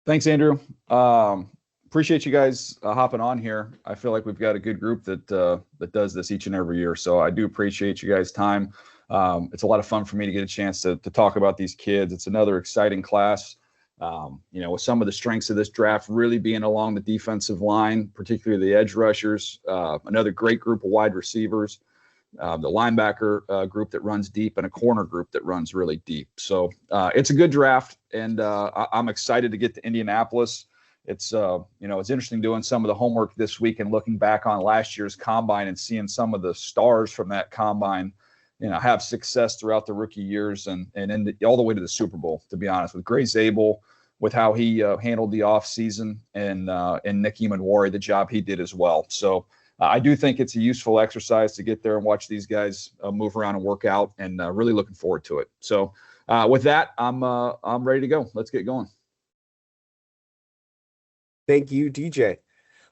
Thanks, Andrew. Appreciate you guys hopping on here. I feel like we've got a good group that does this each and every year. So I do appreciate you guys' time. It's a lot of fun for me to get a chance to talk about these kids. It's another exciting class. With some of the strengths of this draft really being along the defensive line, particularly the edge rushers, another great group of wide receivers, the linebacker group that runs deep, and a corner group that runs really deep. So it's a good draft, and I'm excited to get to Indianapolis. It's it's interesting doing some of the homework this week and looking back on last year's combine and seeing some of the stars from that combine, have success throughout the rookie years and all the way to the Super Bowl, to be honest, with Gray Zabel, with how he handled the offseason, and Nick Emanwari, the job he did as well. So I do think it's a useful exercise to get there and watch these guys move around and work out, and really looking forward to it. So with that, I'm ready to go. Let's get going. Thank you, DJ.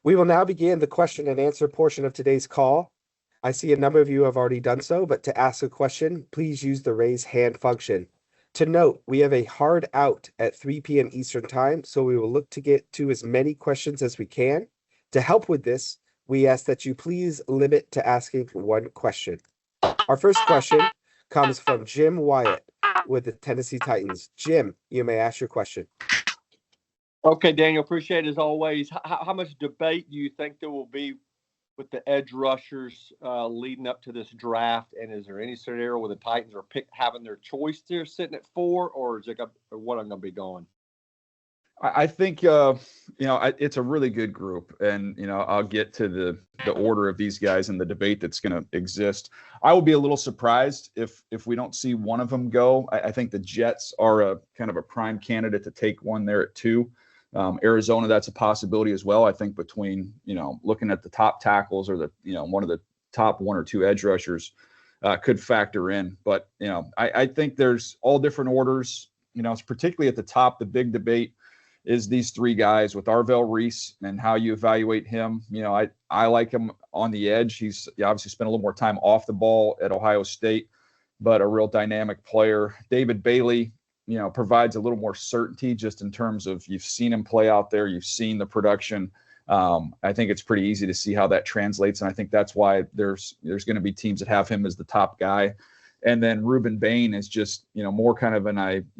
We will now begin the question and answer portion of today's call. I see a number of you have already done so, but to ask a question, please use the raise hand function. To note, we have a hard out at 3 p.m. Eastern Time, so we will look to get to as many questions as we can. To help with this, we ask that you please limit to asking one question. Our first question comes from Jim Wyatt with the Tennessee Titans. Jim, you may ask your question. Okay, Daniel, appreciate it as always. How much debate do you think there will be with the edge rushers leading up to this draft? And is there any scenario where the Titans are having their choice there sitting at 4, or is it what I'm going to be going? I think, it's a really good group, and, I'll get to the order of these guys and the debate that's going to exist. I will be a little surprised if we don't see one of them go. I think the Jets are a kind of a prime candidate to take one there at 2. Arizona, that's a possibility as well. I think between, looking at the top tackles or one of the top 1 or 2 edge rushers could factor in. But, I think there's all different orders. It's particularly at the top. The big debate is these 3 guys with Arvell Reese and how you evaluate him. I like him on the edge. He obviously spent a little more time off the ball at Ohio State, but a real dynamic player. David Bailey, provides a little more certainty just in terms of you've seen him play out there. You've seen the production. I think it's pretty easy to see how that translates. And I think that's why there's going to be teams that have him as the top guy. And then Reuben Bain is just, more kind of an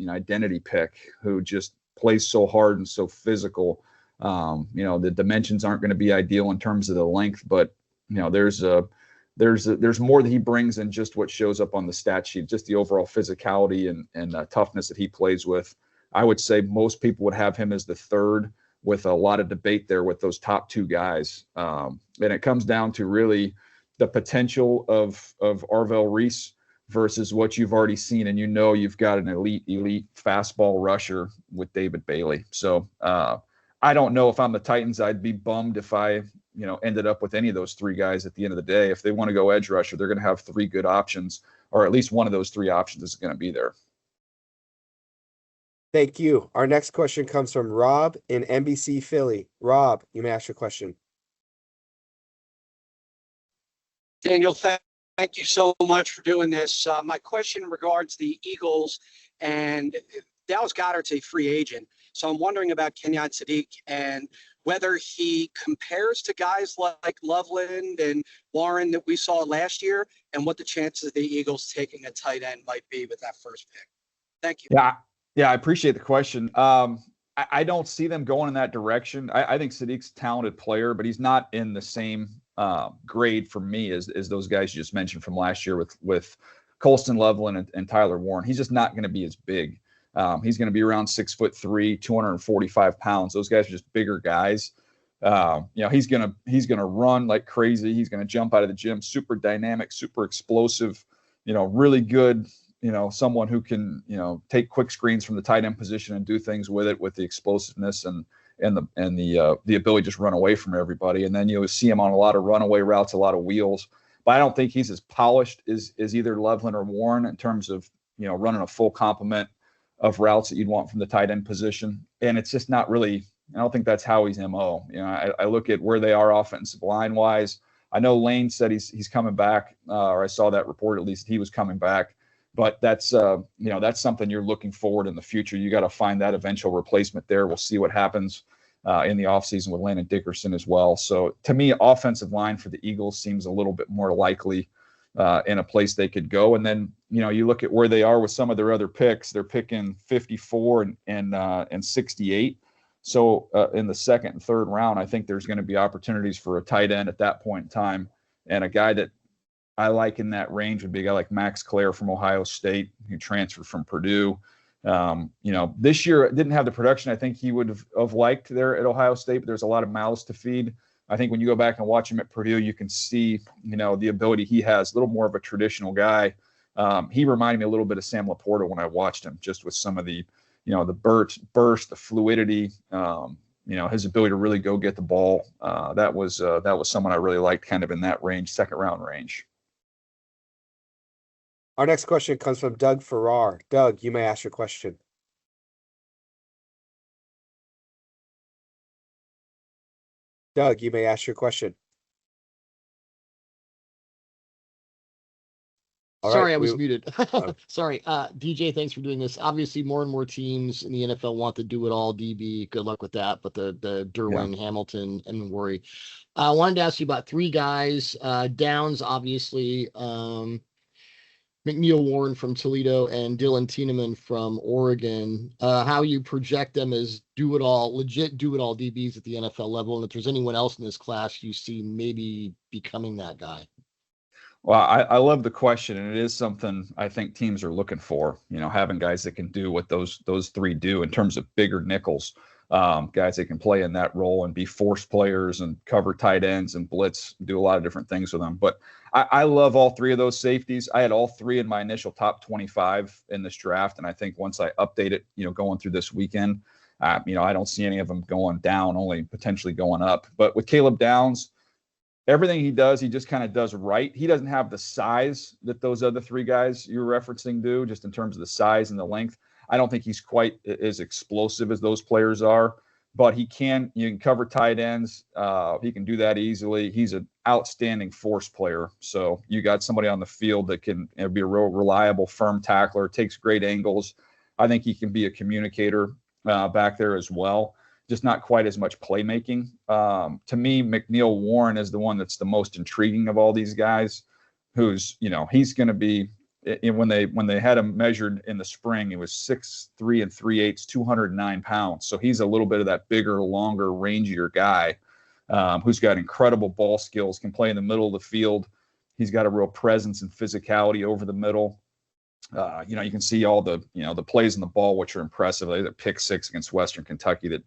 identity pick who just plays so hard and so physical. The dimensions aren't going to be ideal in terms of the length, but, there's more that he brings than just what shows up on the stat sheet, just the overall physicality and toughness that he plays with. I would say most people would have him as the 3rd, with a lot of debate there with those top 2 guys. And it comes down to really the potential of Arvell Reese versus what you've already seen. And you've got an elite fastball rusher with David Bailey. So I don't know if I'm the Titans, I'd be bummed if I ended up with any of those 3 guys at the end of the day. If they want to go edge rusher, they're going to have 3 good options, or at least one of those 3 options is going to be there. Thank you. Our next question comes from Rob in NBC Philly. Rob, you may ask your question. Daniel, thank you so much for doing this. My question regards the Eagles, and Dallas Goedert's a free agent. So I'm wondering about Kenyon Sadiq and whether he compares to guys like Loveland and Warren that we saw last year, and what the chances of the Eagles taking a tight end might be with that first pick. Thank you. Yeah, I appreciate the question. I don't see them going in that direction. I think Sadiq's a talented player, but he's not in the same grade for me as those guys you just mentioned from last year with Colston Loveland and Tyler Warren. He's just not going to be as big. He's going to be around 6'3", 245 pounds. Those guys are just bigger guys. He's going to run like crazy. He's going to jump out of the gym, super dynamic, super explosive, really good, someone who can, take quick screens from the tight end position and do things with it, with the explosiveness and the ability to just run away from everybody. And then you'll see him on a lot of runaway routes, a lot of wheels. But I don't think he's as polished as either Loveland or Warren in terms of, running a full complement of routes that you'd want from the tight end position. And it's just not really, I don't think that's how he's MO. I look at where they are offensive line wise. I know Lane said he's coming back, or I saw that report, at least he was coming back. But that's that's something you're looking forward in the future. You got to find that eventual replacement there. We'll see what happens in the offseason with Landon Dickerson as well. So to me, offensive line for the Eagles seems a little bit more likely in a place they could go. And then, you look at where they are with some of their other picks. They're picking 54 and 68. So in the second and third round, I think there's going to be opportunities for a tight end at that point in time. And a guy that I like in that range would be a guy like Max Clare from Ohio State, who transferred from Purdue. This year didn't have the production I think he would have liked there at Ohio State, but there's a lot of mouths to feed. I think when you go back and watch him at Purdue, you can see, the ability he has, a little more of a traditional guy. He reminded me a little bit of Sam Laporta when I watched him, just with some of the, the burst, the fluidity, his ability to really go get the ball. That was someone I really liked, kind of in that range, second round range. Our next question comes from Doug Farrar. Doug, you may ask your question. Doug, you may ask your question. Sorry, I was muted. Sorry. DJ, thanks for doing this. Obviously, more and more teams in the NFL want to do it all, DB. Good luck with that. But the Derwin, Hamilton, and Worry. I wanted to ask you about three guys. Downs, obviously. McNeil Warren from Toledo and Dylan Tieneman from Oregon. How you project them as legit do-it-all DBs at the NFL level, and if there's anyone else in this class you see maybe becoming that guy. Well, I love the question, and it is something I think teams are looking for, having guys that can do what those three do in terms of bigger nickels, guys that can play in that role and be force players and cover tight ends and blitz, do a lot of different things with them. But I love all three of those safeties. I had all three in my initial top 25 in this draft, and I think once I update it, going through this weekend, I don't see any of them going down, only potentially going up. But with Caleb Downs, everything he does, he just kind of does right. He doesn't have the size that those other three guys you're referencing do, just in terms of the size and the length. I don't think he's quite as explosive as those players are, but you can cover tight ends. He can do that easily. He's an outstanding force player. So you got somebody on the field that can be a real reliable, firm tackler, takes great angles. I think he can be a communicator back there as well. Just not quite as much playmaking. To me, McNeil Warren is the one that's the most intriguing of all these guys, who's, he's going to be, when they had him measured in the spring, he was 6'3 3/8, 209 pounds. So he's a little bit of that bigger, longer, rangier guy who's got incredible ball skills, can play in the middle of the field. He's got a real presence and physicality over the middle. You can see all the, the plays in the ball, which are impressive. They had a pick six against Western Kentucky that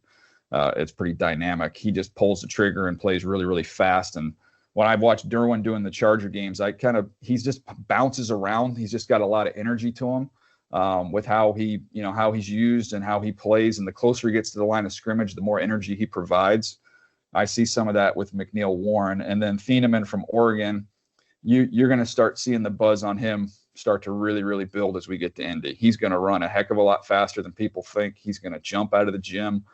it's pretty dynamic. He just pulls the trigger and plays really, really fast. And when I watched Derwin doing the Charger games, he's just bounces around. He's just got a lot of energy to him with how how he's used and how he plays. And the closer he gets to the line of scrimmage, the more energy he provides. I see some of that with McNeil Warren. And then Thieneman from Oregon, you're going to start seeing the buzz on him start to really, really build as we get to Indy. He's going to run a heck of a lot faster than people think. He's going to jump out of the gym.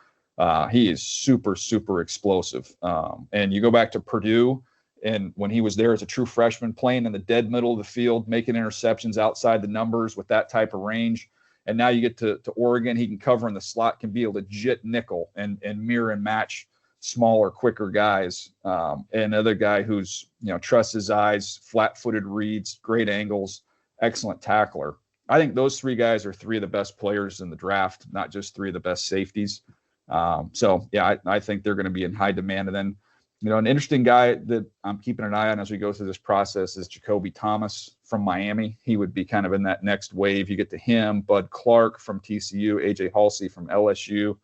He is super, super explosive. And you go back to Purdue, and when he was there as a true freshman, playing in the dead middle of the field, making interceptions outside the numbers with that type of range. And now you get to Oregon, he can cover in the slot, can be a legit nickel and mirror and match smaller, quicker guys. Another guy who's, trusts his eyes, flat-footed reads, great angles, excellent tackler. I think those three guys are three of the best players in the draft, not just three of the best safeties. I think they're going to be in high demand. And then, an interesting guy that I'm keeping an eye on as we go through this process is Jacoby Thomas from Miami. He would be kind of in that next wave. You get to him, Bud Clark from TCU, AJ Halsey from LSU.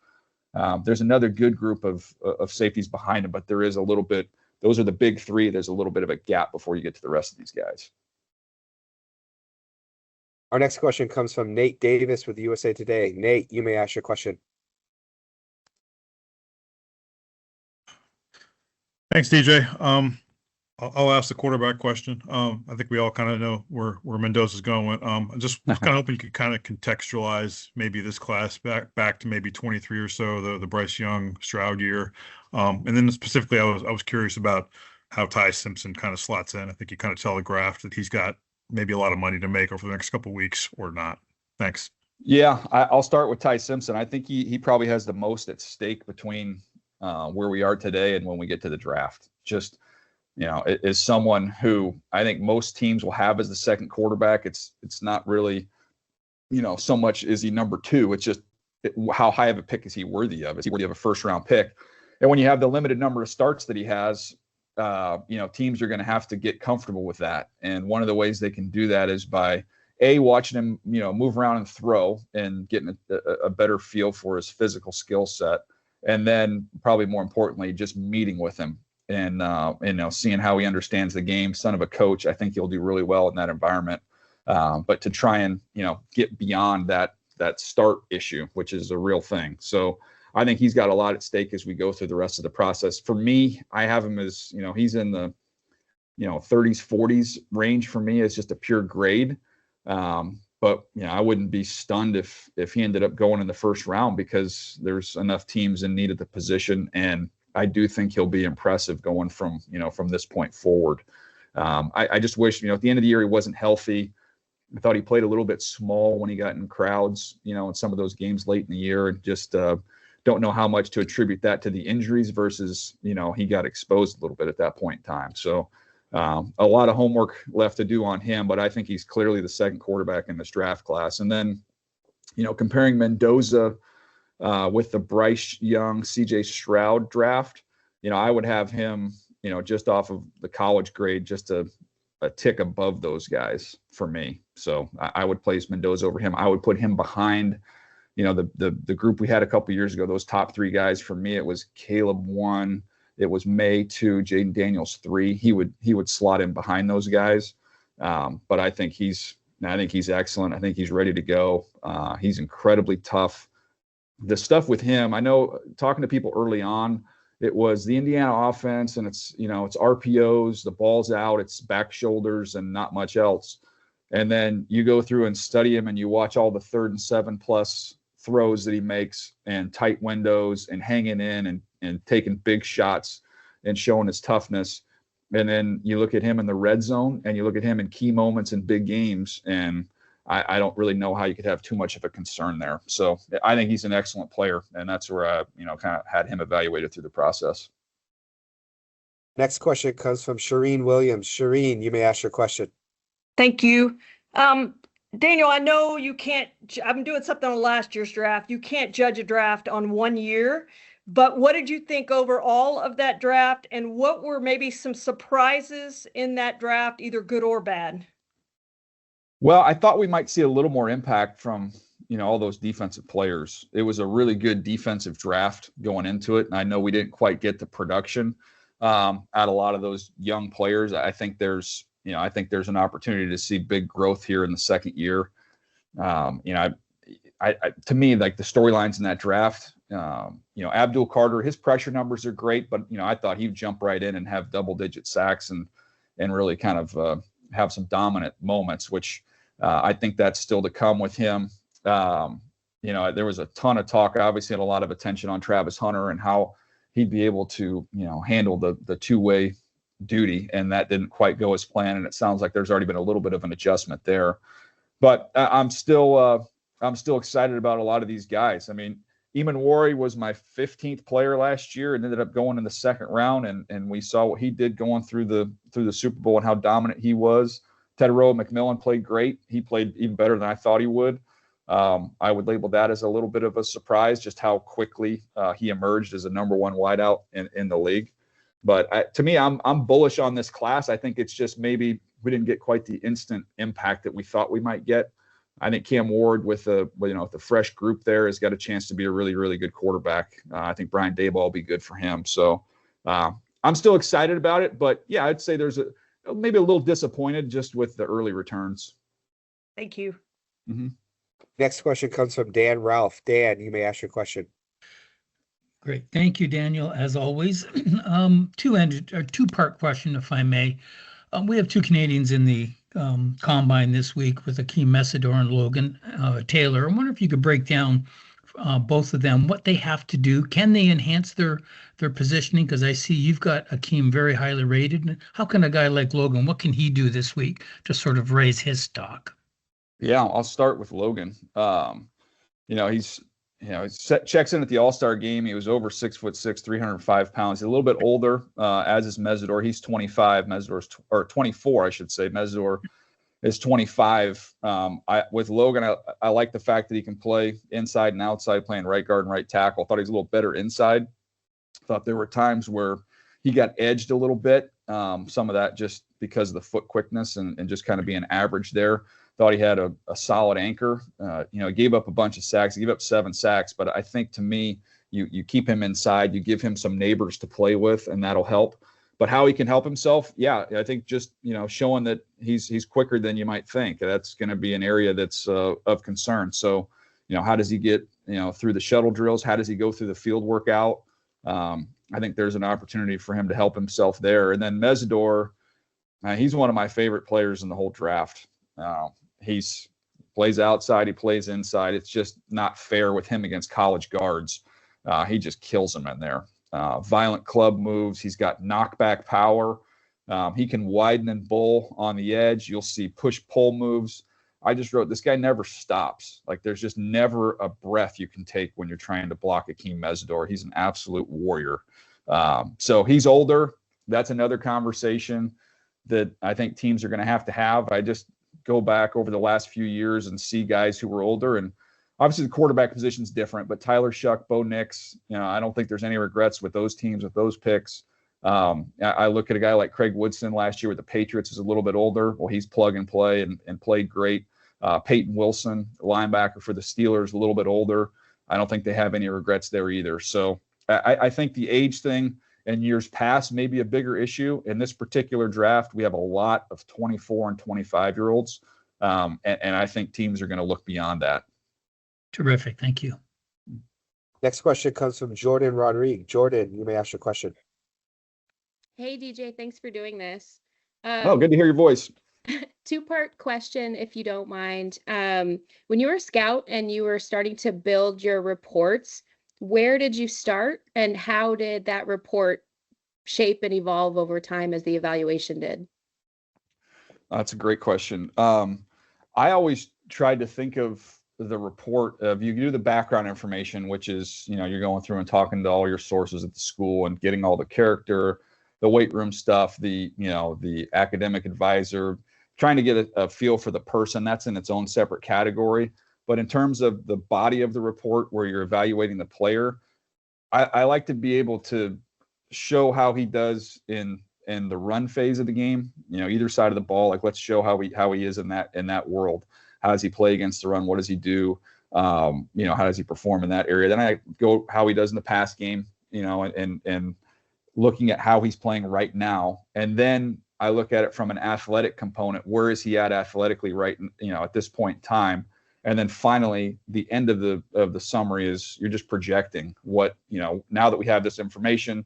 There's another good group of safeties behind him, but there is a little bit, those are the big three. There's a little bit of a gap before you get to the rest of these guys. Our next question comes from Nate Davis with USA Today. Nate, you may ask your question. Thanks, DJ. I'll ask the quarterback question. I think we all kind of know where Mendoza's going. I'm just kind of hoping you could kind of contextualize maybe this class back to maybe 23 or so, the Bryce Young Stroud year. And then specifically, I was curious about how Ty Simpson kind of slots in. I think you kind of telegraphed that he's got maybe a lot of money to make over the next couple of weeks or not? Thanks. Yeah, I'll start with Ty Simpson. I think he probably has the most at stake between where we are today and when we get to the draft. Just, is someone who I think most teams will have as the second quarterback. It's not really, so much is he number two. It's just how high of a pick is he worthy of? Is he worthy of a first-round pick? And when you have the limited number of starts that he has, teams are going to have to get comfortable with that. And one of the ways they can do that is by watching him, move around and throw and getting a better feel for his physical skill set. And then probably more importantly, just meeting with him and, seeing how he understands the game. Son of a coach, I think he'll do really well in that environment. But to try and, get beyond that start issue, which is a real thing. So I think he's got a lot at stake as we go through the rest of the process. For me, I have him as, he's in the, 30s, 40s range for me as just a pure grade. But I wouldn't be stunned if he ended up going in the first round because there's enough teams in need of the position. And I do think he'll be impressive going from this point forward. I just wish, at the end of the year, he wasn't healthy. I thought he played a little bit small when he got in crowds, in some of those games late in the year, and just don't know how much to attribute that to the injuries versus, he got exposed a little bit at that point in time. So a lot of homework left to do on him, but I think he's clearly the second quarterback in this draft class. And then, comparing Mendoza with the Bryce Young, CJ Stroud draft, I would have him, just off of the college grade, just a tick above those guys for me. So I would place Mendoza over him. I would put him behind, the group we had a couple years ago, those top three guys. For me, it was Caleb 1, it was May 2, Jaden Daniels 3. He would slot in behind those guys. But I think he's excellent. I think he's ready to go. He's incredibly tough. The stuff with him, I know talking to people early on, it was the Indiana offense and it's RPOs, the ball's out, it's back shoulders and not much else. And then you go through and study him and you watch all the 3rd and 7+ throws that he makes and tight windows and hanging in and taking big shots and showing his toughness. And then you look at him in the red zone and you look at him in key moments in big games. And I don't really know how you could have too much of a concern there. So I think he's an excellent player. And that's where I, kind of had him evaluated through the process. Next question comes from Shireen Williams. Shireen, you may ask your question. Thank you. Daniel, I know you can't, I'm doing something on last year's draft. You can't judge a draft on 1 year, but what did you think overall of that draft? And what were maybe some surprises in that draft, either good or bad? Well, I thought we might see a little more impact from, all those defensive players. It was a really good defensive draft going into it. And I know we didn't quite get the production at a lot of those young players. I think there's an opportunity to see big growth here in the second year. To me, like the storylines in that draft, Abdul Carter, his pressure numbers are great, but I thought he'd jump right in and have double-digit sacks and really kind of have some dominant moments, which I think that's still to come with him. There was a ton of talk, obviously, and a lot of attention on Travis Hunter and how he'd be able to, handle the two-way duty, and that didn't quite go as planned. And it sounds like there's already been a little bit of an adjustment there, but I'm still excited about a lot of these guys. I mean, Eamon Warry was my 15th player last year and ended up going in the second round. And we saw what he did going through the Super Bowl and how dominant he was. Teteroa McMillan played great. He played even better than I thought he would. I would label that as a little bit of a surprise, just how quickly he emerged as a number one wideout in the league. But to me, I'm bullish on this class. I think it's just maybe we didn't get quite the instant impact that we thought we might get. I think Cam Ward with the fresh group there has got a chance to be a really, really good quarterback. I think Brian Daboll will be good for him. So I'm still excited about it. But yeah, I'd say there's maybe a little disappointed just with the early returns. Thank you. Mm-hmm. Next question comes from Dan Ralph. Dan, you may ask your question. Great. Thank you, Daniel, as always. Two-part question, if I may. We have two Canadians in the combine this week with Akeem Messidor and Logan Taylor. I wonder if you could break down both of them, what they have to do. Can they enhance their positioning? Because I see you've got Akeem very highly rated. How can a guy like Logan, what can he do this week to sort of raise his stock? Yeah, I'll start with Logan. Checks in at the All-Star game. He was over 6'6", 305 pounds. He's a little bit older, as is Mesidor. He's 25. Mesidor's or 24, I should say. Mesidor is 25. With Logan, I like the fact that he can play inside and outside, playing right guard and right tackle. Thought he was a little better inside. Thought there were times where he got edged a little bit. Some of that just because of the foot quickness and just kind of being average there. Thought he had a solid anchor. He gave up a bunch of sacks. He gave up 7 sacks, but I think to me, you keep him inside, you give him some neighbors to play with, and that'll help. But how he can help himself, yeah, I think just showing that he's quicker than you might think. That's going to be an area that's of concern. So, how does he get through the shuttle drills? How does he go through the field workout? I think there's an opportunity for him to help himself there. And then Mesidor, he's one of my favorite players in the whole draft. He's plays outside, he plays inside. It's just not fair with him against college guards. He just kills them in there. Violent club moves. He's got knockback power. He can widen and bull on the edge. You'll see push-pull moves. I just wrote, this guy never stops. Like, there's just never a breath you can take when you're trying to block Akeem Mesidor. He's an absolute warrior. So he's older. That's another conversation that I think teams are going to have. I just go back over the last few years and see guys who were older, and obviously the quarterback position is different, but Tyler Shuck, Bo Nix, I don't think there's any regrets with those teams, with those picks. I look at a guy like Craig Woodson last year with the Patriots, is a little bit older. Well, he's plug and play and played great. Peyton Wilson, linebacker for the Steelers, a little bit older. I don't think they have any regrets there either. So I think the age thing in years past may be a bigger issue. In this particular draft, we have a lot of 24 and 25-year-olds, and I think teams are going to look beyond that. Terrific. Thank you. Next question comes from Jordan Rodriguez. Jordan, you may ask your question. Hey, DJ, thanks for doing this. Good to hear your voice. Two-part question, if you don't mind. When you were a scout and you were starting to build your reports, where did you start, and how did that report shape and evolve over time as the evaluation did? That's a great question. I always tried to think of the report of, you do the background information, which is, you're going through and talking to all your sources at the school and getting all the character, the weight room stuff, the academic advisor, trying to get a feel for the person. That's in its own separate category. But in terms of the body of the report where you're evaluating the player, I like to be able to show how he does in the run phase of the game, either side of the ball. Like, let's show how he is in that world. How does he play against the run? What does he do? How does he perform in that area? Then I go how he does in the pass game, and looking at how he's playing right now. And then I look at it from an athletic component. Where is he at athletically right, at this point in time? And then finally, the end of the summary is you're just projecting what, now that we have this information,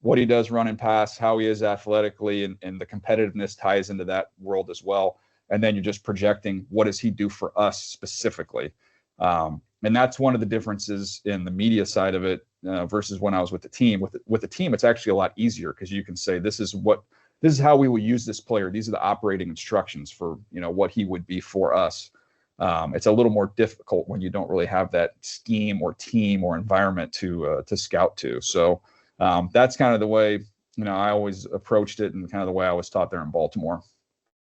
what he does run and pass, how he is athletically, and the competitiveness ties into that world as well. And then you're just projecting, what does he do for us specifically? And that's one of the differences in the media side of it versus when I was with the team. With the team, it's actually a lot easier because you can say, this is how we will use this player. These are the operating instructions for, what he would be for us. It's a little more difficult when you don't really have that scheme or team or environment to scout to. So that's kind of the way, I always approached it, and kind of the way I was taught there in Baltimore.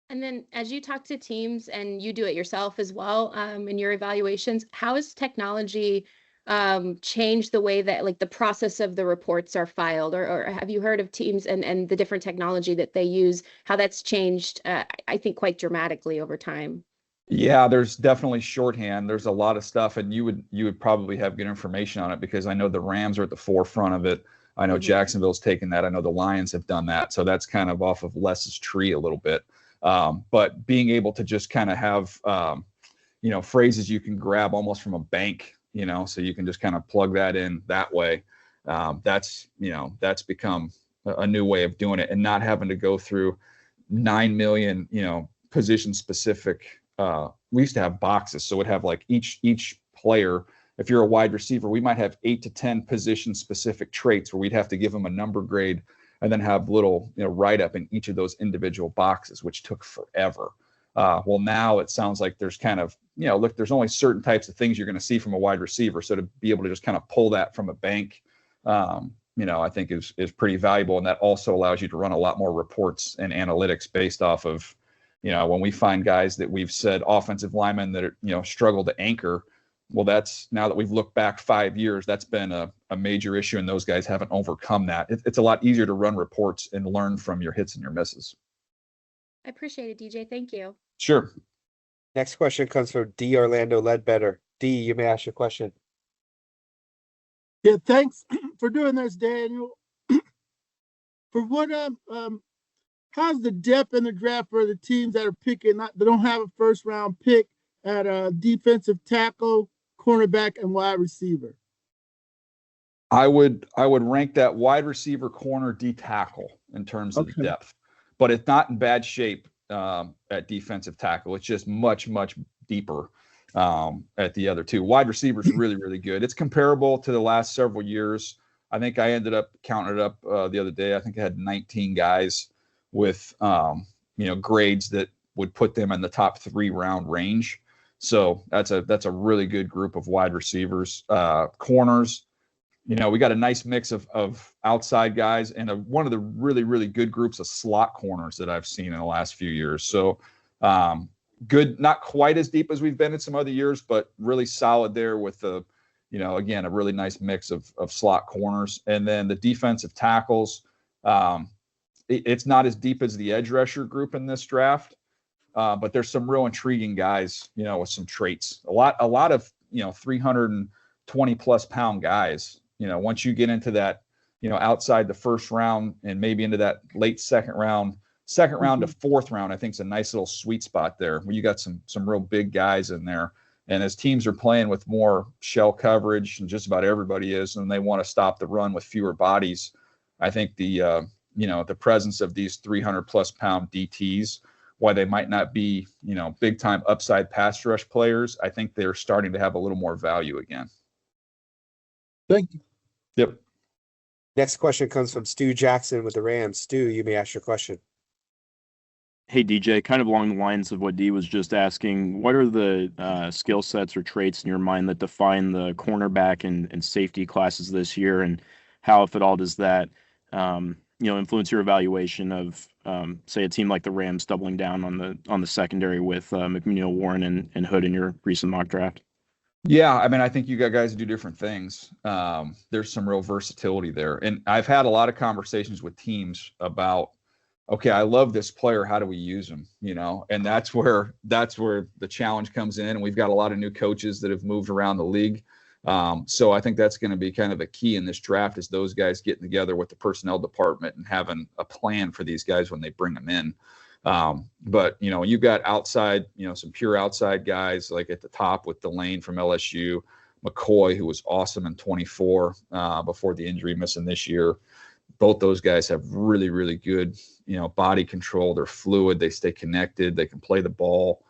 And then as you talk to teams and you do it yourself as well, in your evaluations, how has technology changed the way that, like, the process of the reports are filed, or have you heard of teams and the different technology that they use, how that's changed, I think, quite dramatically over time? Yeah, there's definitely shorthand. There's a lot of stuff, and you would probably have good information on it because I know the Rams are at the forefront of it. I know Jacksonville's taken that. I know the Lions have done that. So that's kind of off of Les's tree a little bit. But being able to just kind of have, phrases you can grab almost from a bank, so you can just kind of plug that in that way. That's become a new way of doing it, and not having to go through 9 million, position specific. We used to have boxes, so it would have like each player if you're a wide receiver, we might have 8 to 10 position specific traits where we'd have to give them a number grade and then have little, write up in each of those individual boxes, which took forever. Well, now it sounds like there's kind of, look, there's only certain types of things you're going to see from a wide receiver. So to be able to just kind of pull that from a bank, I think is pretty valuable. And that also allows you to run a lot more reports and analytics based off of, when we find guys that we've said offensive linemen that are, struggle to anchor. Well, that's now that we've looked back 5 years, that's been a major issue, and those guys haven't overcome that. It's a lot easier to run reports and learn from your hits and your misses. I appreciate it, DJ. Thank you. Sure. Next question comes from D. Orlando Ledbetter. D, you may ask your question. Yeah, thanks for doing this, Daniel. For what how's the depth in the draft for the teams that are picking? They don't have a first round pick at a defensive tackle, cornerback, and wide receiver. I would rank that wide receiver, corner, D tackle in terms of the depth, but it's not in bad shape at defensive tackle. It's just much deeper at the other two. Wide receiver is really, really good. It's comparable to the last several years. I think I ended up counting it up the other day. I think I had 19 guys with grades that would put them in the top 3 round range. So that's a really good group of wide receivers. Corners, we got a nice mix of outside guys and one of the really, really good groups of slot corners that I've seen in the last few years. So good, not quite as deep as we've been in some other years, but really solid there with again, a really nice mix of slot corners. And then the defensive tackles, it's not as deep as the edge rusher group in this draft. But there's some real intriguing guys, with some traits. A lot of 320 plus pound guys. Once you get into that, outside the first round and maybe into that late second round to fourth round, I think is a nice little sweet spot there where you got some real big guys in there. And as teams are playing with more shell coverage, and just about everybody is, and they want to stop the run with fewer bodies, I think the presence of these 300 plus pound DTs, why they might not be, big time upside pass rush players, I think they're starting to have a little more value again. Thank you. Yep. Next question comes from Stu Jackson with the Rams. Stu, you may ask your question. Hey, DJ, kind of along the lines of what D was just asking, what are the skill sets or traits in your mind that define the cornerback and safety classes this year, and how, if at all, does that influence your evaluation of, say, a team like the Rams doubling down on the secondary with McNeil, Warren, and Hood in your recent mock draft? Yeah, I mean, I think you got guys who do different things. There's some real versatility there. And I've had a lot of conversations with teams about, okay, I love this player. How do we use him? And that's where the challenge comes in. And we've got a lot of new coaches that have moved around the league. So I think that's going to be kind of the key in this draft, is those guys getting together with the personnel department and having a plan for these guys when they bring them in. But you've got outside, some pure outside guys like at the top with Delane from LSU, McCoy, who was awesome in 24 before the injury, missing this year. Both those guys have really, really good, body control. They're fluid. They stay connected. They can play the ball.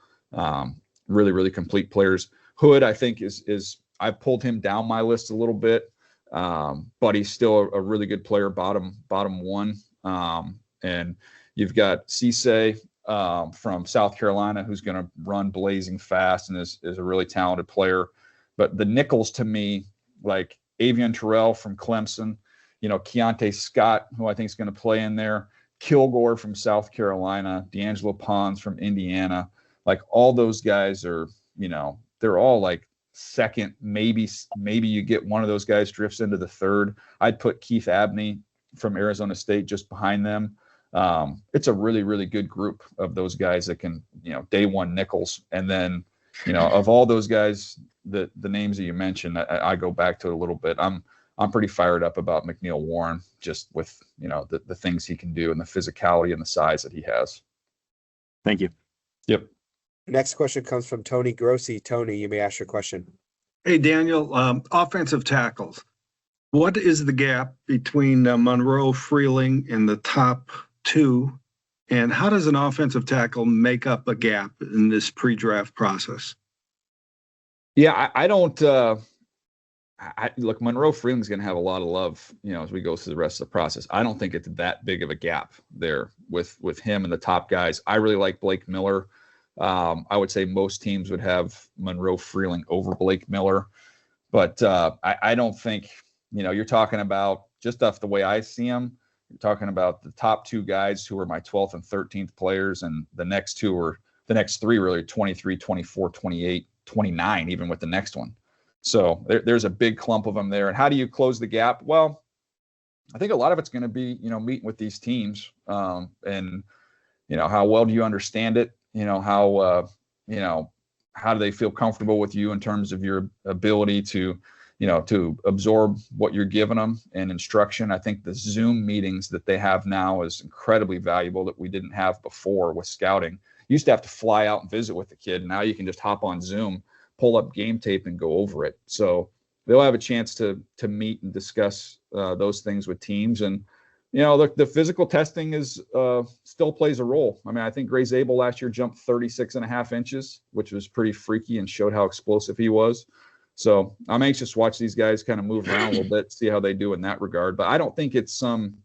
Really, really complete players. Hood, I think, is I've pulled him down my list a little bit, but he's still a really good player, bottom one. And you've got Cisse from South Carolina, who's going to run blazing fast and is a really talented player. But the nickels, to me, like Avian Terrell from Clemson, Keontae Scott, who I think is going to play in there, Kilgore from South Carolina, D'Angelo Pons from Indiana, like all those guys are, they're all like second, maybe you get one of those guys drifts into the third. I'd put Keith Abney from Arizona State just behind them. It's a really, really good group of those guys that can, day one nickels. And then, of all those guys, the names that you mentioned, I go back to it a little bit. I'm pretty fired up about McNeil Warren, just with, the things he can do and the physicality and the size that he has. Thank you. Yep. Next question comes from Tony Grossi. Tony, you may ask your question. Hey, Daniel, offensive tackles. What is the gap between Monroe, Freeling in the top two, and how does an offensive tackle make up a gap in this pre-draft process? Yeah, I don't look, Monroe Freeling's going to have a lot of love, as we go through the rest of the process. I don't think it's that big of a gap there with him and the top guys. I really like Blake Miller. I would say most teams would have Monroe Freeling over Blake Miller, but I don't think, you're talking about, just off the way I see him, you're talking about the top two guys who are my 12th and 13th players, and the next three really 23, 24, 28, 29, even with the next one. So there's a big clump of them there. And how do you close the gap? Well, I think a lot of it's going to be, meeting with these teams, and, how well do you understand it? How do they feel comfortable with you in terms of your ability to absorb what you're giving them and instruction. I think the Zoom meetings that they have now is incredibly valuable that we didn't have before with scouting. You used to have to fly out and visit with the kid. Now you can just hop on Zoom, pull up game tape, and go over it. So they'll have a chance to meet and discuss those things with teams. And, look, the physical testing is still plays a role. I mean, I think Gray Zabel last year jumped 36.5 inches, which was pretty freaky and showed how explosive he was. So I'm anxious to watch these guys kind of move around a little bit, see how they do in that regard. But I don't think it's some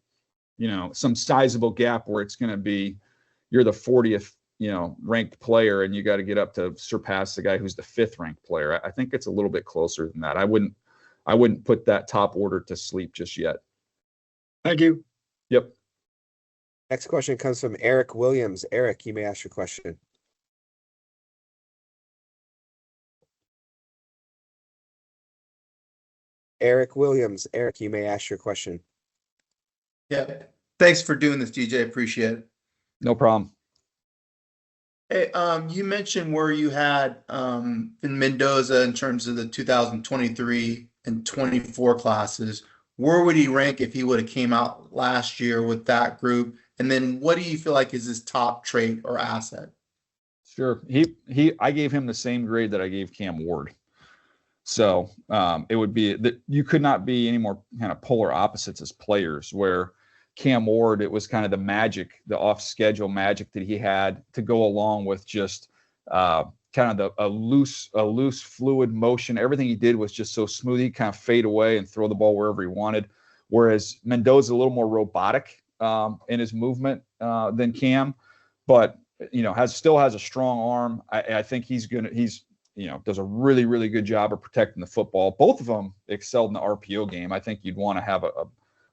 sizable gap where it's going to be you're the 40th, ranked player and you got to get up to surpass the guy who's the 5th ranked player. I think it's a little bit closer than that. I wouldn't put that top order to sleep just yet. Thank you. Yep. Next question comes from Eric Williams. Eric, you may ask your question. Eric Williams. Eric, you may ask your question. Yeah. Thanks for doing this, DJ. Appreciate it. No problem. Hey, you mentioned where you had in Mendoza in terms of the 2023 and 24 classes. Where would he rank if he would have came out last year with that group? And then what do you feel like is his top trait or asset? Sure. I gave him the same grade that I gave Cam Ward. So it would be that you could not be any more kind of polar opposites as players, where Cam Ward, it was kind of the magic, the off schedule magic that he had to go along with just kind of a loose fluid motion. Everything he did was just so smooth. He'd kind of fade away and throw the ball wherever he wanted. Whereas Mendoza a little more robotic in his movement than Cam, but still has a strong arm. I think he's does a really, really good job of protecting the football. Both of them excelled in the RPO game. I think you'd want to have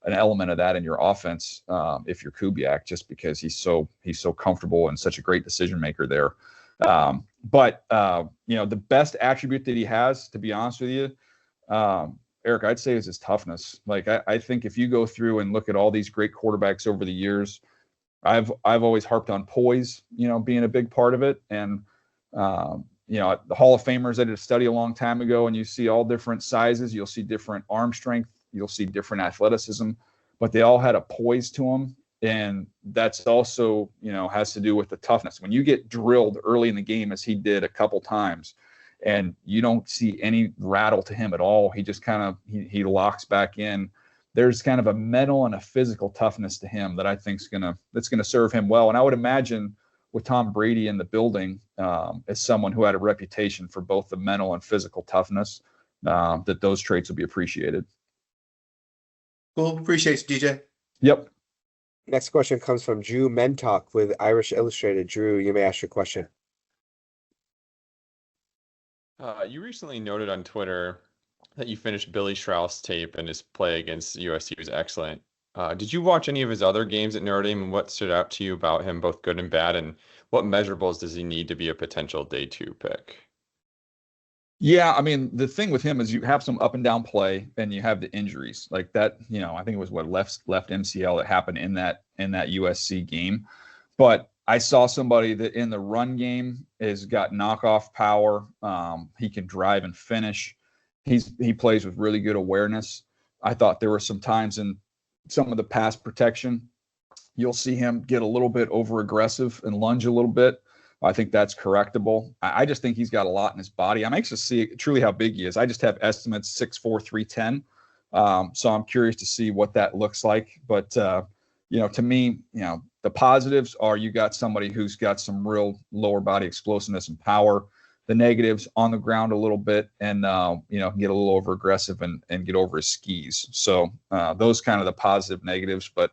an element of that in your offense if you're Kubiak, just because he's so comfortable and such a great decision maker there. But the best attribute that he has, to be honest with you, Eric, I'd say is his toughness. Like I think if you go through and look at all these great quarterbacks over the years, I've always harped on poise, being a big part of it. And the Hall of Famers, I did a study a long time ago, and you see all different sizes. You'll see different arm strength. You'll see different athleticism, but they all had a poise to them. And that's also, has to do with the toughness. When you get drilled early in the game, as he did a couple times, and you don't see any rattle to him at all, he just kind of, he locks back in. There's kind of a mental and a physical toughness to him that I think that's going to serve him well. And I would imagine with Tom Brady in the building, as someone who had a reputation for both the mental and physical toughness, that those traits will be appreciated. Cool. Appreciate you, DJ. Yep. Next question comes from Drew Mentalk with Irish Illustrated. Drew, you may ask your question. You recently noted on Twitter that you finished Billy Strauss tape and his play against USC was excellent. Did you watch any of his other games at Notre Dame, and what stood out to you about him, both good and bad, and what measurables does he need to be a potential day 2 pick? Yeah, I mean, the thing with him is you have some up and down play, and you have the injuries like that. I think it was left MCL that happened in that USC game. But I saw somebody that in the run game has got knockoff power. He can drive and finish. He plays with really good awareness. I thought there were some times in some of the pass protection, you'll see him get a little bit over aggressive and lunge a little bit. I think that's correctable. I just think he's got a lot in his body. I'm anxious to see truly how big he is. I just have estimates 6'4", 310. So I'm curious to see what that looks like. But, to me, the positives are you got somebody who's got some real lower body explosiveness and power. the negatives on the ground a little bit and, get a little over aggressive and get over his skis. So those kind of the positive negatives. But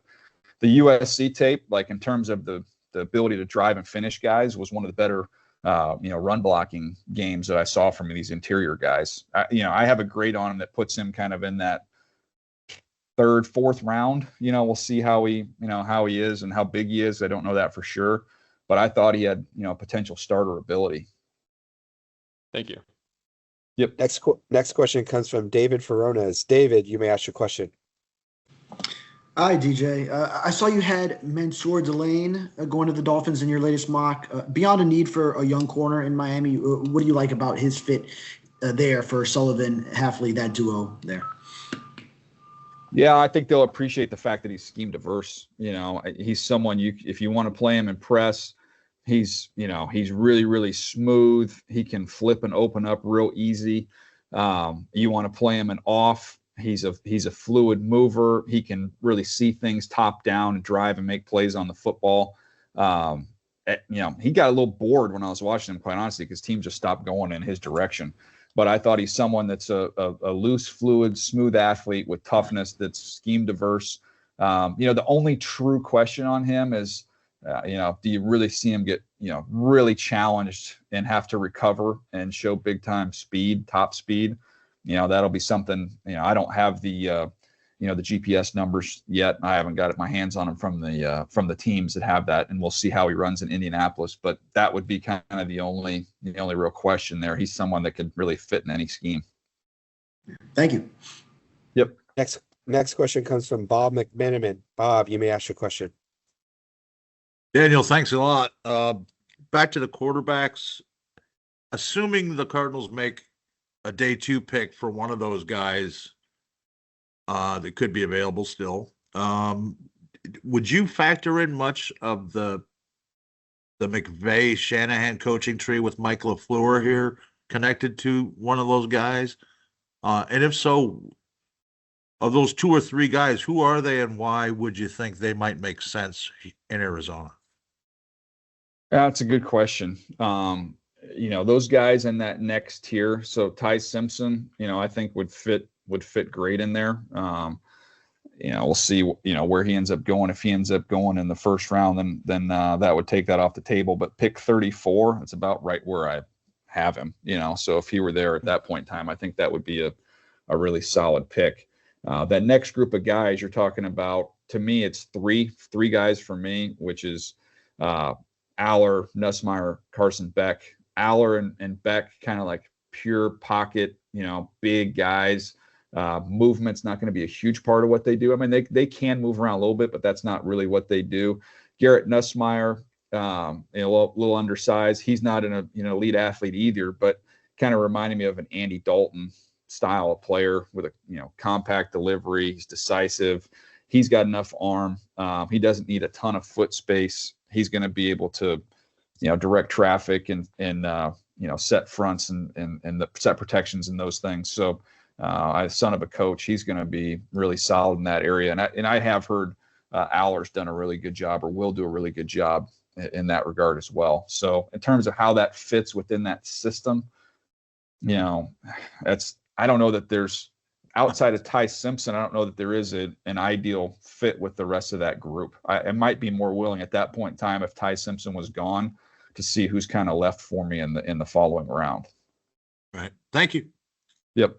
the USC tape, like in terms of the ability to drive and finish guys, was one of the better, run blocking games that I saw from these interior guys. I have a grade on him that puts him kind of in that third, fourth round. We'll see how he is and how big he is. I don't know that for sure, but I thought he had, potential starter ability. Thank you. Yep. Next question comes from David Ferones. David, you may ask your question. Hi, DJ. I saw you had Mansour Delane going to the Dolphins in your latest mock. Beyond a need for a young corner in Miami, what do you like about his fit there for Sullivan, Hafley, that duo there? Yeah, I think they'll appreciate the fact that he's scheme diverse. He's someone if you want to play him in press, he's really, really smooth. He can flip and open up real easy. You want to play him in off. He's a fluid mover. He can really see things top down and drive and make plays on the football. He got a little bored when I was watching him, quite honestly, because teams just stopped going in his direction. But I thought he's someone that's a loose, fluid, smooth athlete with toughness that's scheme diverse. The only true question on him is, do you really see him get, really challenged and have to recover and show big time speed, top speed? That'll be something. I don't have the GPS numbers yet. I haven't got my hands on him from the teams that have that, and we'll see how he runs in Indianapolis. But that would be kind of the only real question there. He's someone that could really fit in any scheme. Thank you. Yep. Next question comes from Bob McMenamin. Bob, you may ask your question. Daniel, thanks a lot. Back to the quarterbacks. Assuming the Cardinals make a day 2 pick for one of those guys that could be available still, would you factor in much of the McVay-Shanahan coaching tree with Mike LaFleur here connected to one of those guys? And if so, of those 2 or 3 guys, who are they and why would you think they might make sense in Arizona? That's a good question. Those guys in that next tier. So Ty Simpson, I think would fit great in there. We'll see, where he ends up going. If he ends up going in the first round, then that would take that off the table. But pick 34, that's about right where I have him. So if he were there at that point in time, I think that would be a really solid pick. That next group of guys you're talking about, to me, it's three guys for me, which is Aller, Nusmire, Carson Beck. Aller and Beck kind of like pure pocket, big guys. Movement's not going to be a huge part of what they do. I mean, they can move around a little bit, but that's not really what they do. Garrett Nusmire, a little undersized. He's not an elite athlete either, but kind of reminded me of an Andy Dalton style of player with a compact delivery. He's decisive. He's got enough arm. He doesn't need a ton of foot space. He's going to be able to direct traffic and set fronts and the set protections and those things. So as son of a coach, he's going to be really solid in that area. And I have heard Aller's done a really good job or will do a really good job in that regard as well. So in terms of how that fits within that system, I don't know that there's, outside of Ty Simpson, I don't know that there is an ideal fit with the rest of that group. I might be more willing at that point in time, if Ty Simpson was gone, to see who's kind of left for me in the following round. Right. Thank you. Yep.